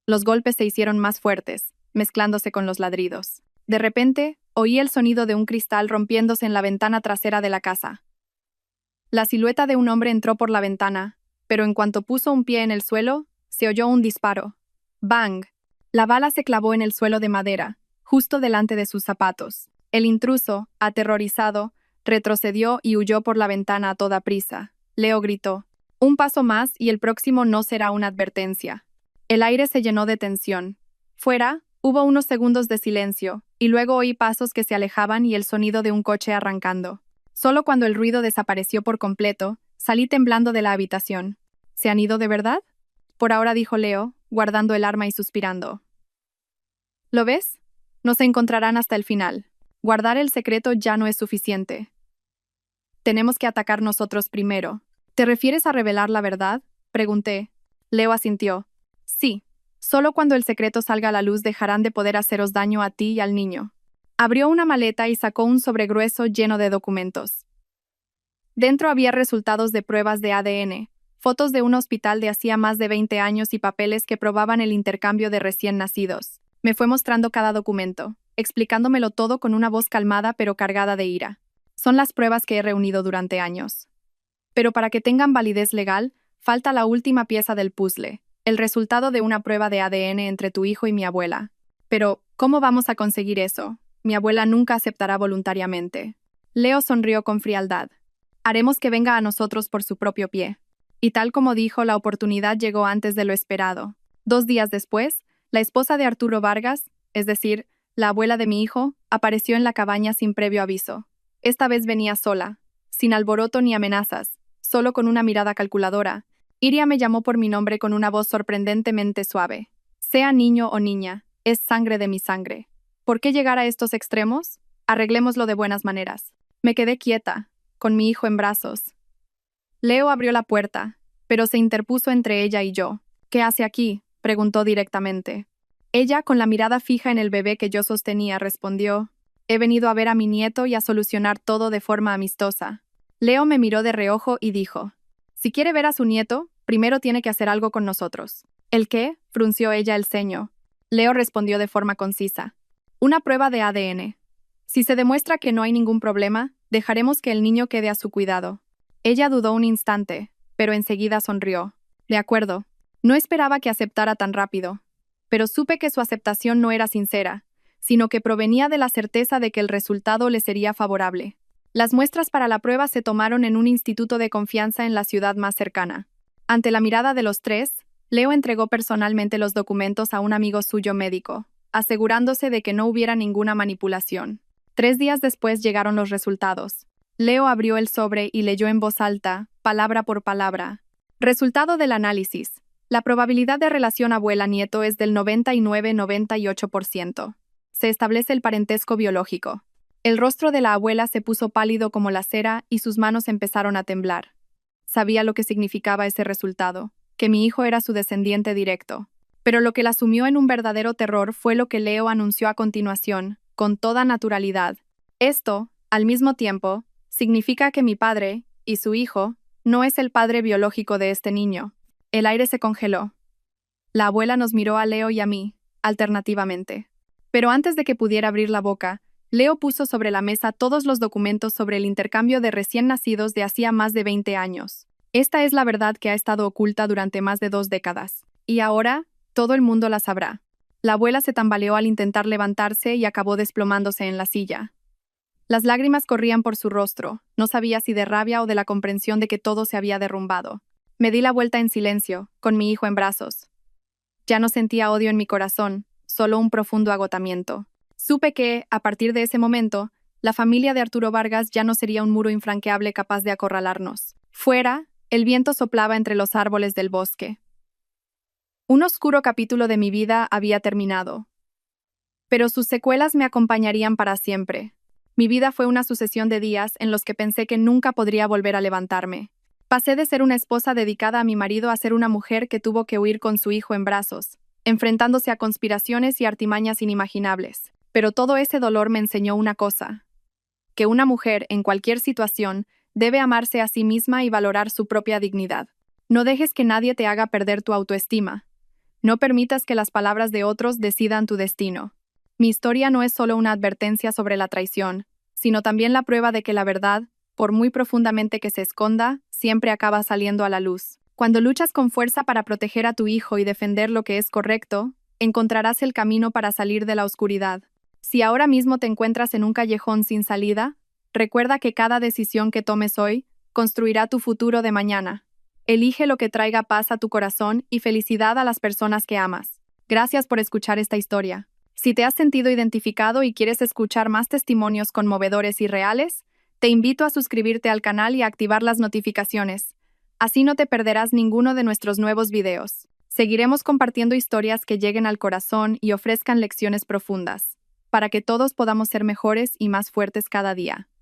Los golpes se hicieron más fuertes, mezclándose con los ladridos. De repente, oí el sonido de un cristal rompiéndose en la ventana trasera de la casa. La silueta de un hombre entró por la ventana, pero en cuanto puso un pie en el suelo, se oyó un disparo. ¡Bang! La bala se clavó en el suelo de madera, justo delante de sus zapatos. El intruso, aterrorizado, retrocedió y huyó por la ventana a toda prisa. Leo gritó. Un paso más y el próximo no será una advertencia. El aire se llenó de tensión. Fuera, hubo unos segundos de silencio, y luego oí pasos que se alejaban y el sonido de un coche arrancando. Solo cuando el ruido desapareció por completo, salí temblando de la habitación. ¿Se han ido de verdad? Por ahora, dijo Leo, guardando el arma y suspirando. ¿Lo ves? Nos encontrarán hasta el final. Guardar el secreto ya no es suficiente. Tenemos que atacar nosotros primero. ¿Te refieres a revelar la verdad? Pregunté. Leo asintió. Sí. Solo cuando el secreto salga a la luz dejarán de poder haceros daño a ti y al niño. Abrió una maleta y sacó un sobre grueso lleno de documentos. Dentro había resultados de pruebas de ADN, fotos de un hospital de hacía más de 20 años y papeles que probaban el intercambio de recién nacidos. Me fue mostrando cada documento, explicándomelo todo con una voz calmada pero cargada de ira. Son las pruebas que he reunido durante años. Pero para que tengan validez legal, falta la última pieza del puzzle, el resultado de una prueba de ADN entre tu hijo y mi abuela. Pero, ¿cómo vamos a conseguir eso? Mi abuela nunca aceptará voluntariamente. Leo sonrió con frialdad. Haremos que venga a nosotros por su propio pie. Y tal como dijo, la oportunidad llegó antes de lo esperado. 2 días después, la esposa de Arturo Vargas, es decir, la abuela de mi hijo, apareció en la cabaña sin previo aviso. Esta vez venía sola, sin alboroto ni amenazas, solo con una mirada calculadora. Iria me llamó por mi nombre con una voz sorprendentemente suave. Sea niño o niña, es sangre de mi sangre. ¿Por qué llegar a estos extremos? Arreglémoslo de buenas maneras. Me quedé quieta, con mi hijo en brazos. Leo abrió la puerta, pero se interpuso entre ella y yo. ¿Qué hace aquí?, preguntó directamente. Ella, con la mirada fija en el bebé que yo sostenía, respondió: he venido a ver a mi nieto y a solucionar todo de forma amistosa. Leo me miró de reojo y dijo: si quiere ver a su nieto, primero tiene que hacer algo con nosotros. ¿El qué?, frunció ella el ceño. Leo respondió de forma concisa: una prueba de ADN. Si se demuestra que no hay ningún problema, dejaremos que el niño quede a su cuidado. Ella dudó un instante, pero enseguida sonrió. De acuerdo. No esperaba que aceptara tan rápido, pero supe que su aceptación no era sincera, sino que provenía de la certeza de que el resultado le sería favorable. Las muestras para la prueba se tomaron en un instituto de confianza en la ciudad más cercana. Ante la mirada de los tres, Leo entregó personalmente los documentos a un amigo suyo médico, asegurándose de que no hubiera ninguna manipulación. 3 días después llegaron los resultados. Leo abrió el sobre y leyó en voz alta, palabra por palabra. Resultado del análisis. La probabilidad de relación abuela-nieto es del 99-98%. Se establece el parentesco biológico. El rostro de la abuela se puso pálido como la cera y sus manos empezaron a temblar. Sabía lo que significaba ese resultado, que mi hijo era su descendiente directo. Pero lo que la sumió en un verdadero terror fue lo que Leo anunció a continuación, con toda naturalidad. Esto, al mismo tiempo, Significa que mi padre, y su hijo, no es el padre biológico de este niño. El aire se congeló. La abuela nos miró a Leo y a mí, alternativamente. Pero antes de que pudiera abrir la boca, Leo puso sobre la mesa todos los documentos sobre el intercambio de recién nacidos de hacía más de 20 años. Esta es la verdad que ha estado oculta durante más de 2 décadas. Y ahora, todo el mundo la sabrá. La abuela se tambaleó al intentar levantarse y acabó desplomándose en la silla. Las lágrimas corrían por su rostro, no sabía si de rabia o de la comprensión de que todo se había derrumbado. Me di la vuelta en silencio, con mi hijo en brazos. Ya no sentía odio en mi corazón, solo un profundo agotamiento. Supe que, a partir de ese momento, la familia de Arturo Vargas ya no sería un muro infranqueable capaz de acorralarnos. Fuera, el viento soplaba entre los árboles del bosque. Un oscuro capítulo de mi vida había terminado. Pero sus secuelas me acompañarían para siempre. Mi vida fue una sucesión de días en los que pensé que nunca podría volver a levantarme. Pasé de ser una esposa dedicada a mi marido a ser una mujer que tuvo que huir con su hijo en brazos, enfrentándose a conspiraciones y artimañas inimaginables. Pero todo ese dolor me enseñó una cosa: que una mujer, en cualquier situación, debe amarse a sí misma y valorar su propia dignidad. No dejes que nadie te haga perder tu autoestima. No permitas que las palabras de otros decidan tu destino. Mi historia no es solo una advertencia sobre la traición, sino también la prueba de que la verdad, por muy profundamente que se esconda, siempre acaba saliendo a la luz. Cuando luchas con fuerza para proteger a tu hijo y defender lo que es correcto, encontrarás el camino para salir de la oscuridad. Si ahora mismo te encuentras en un callejón sin salida, recuerda que cada decisión que tomes hoy construirá tu futuro de mañana. Elige lo que traiga paz a tu corazón y felicidad a las personas que amas. Gracias por escuchar esta historia. Si te has sentido identificado y quieres escuchar más testimonios conmovedores y reales, te invito a suscribirte al canal y a activar las notificaciones. Así no te perderás ninguno de nuestros nuevos videos. Seguiremos compartiendo historias que lleguen al corazón y ofrezcan lecciones profundas, para que todos podamos ser mejores y más fuertes cada día.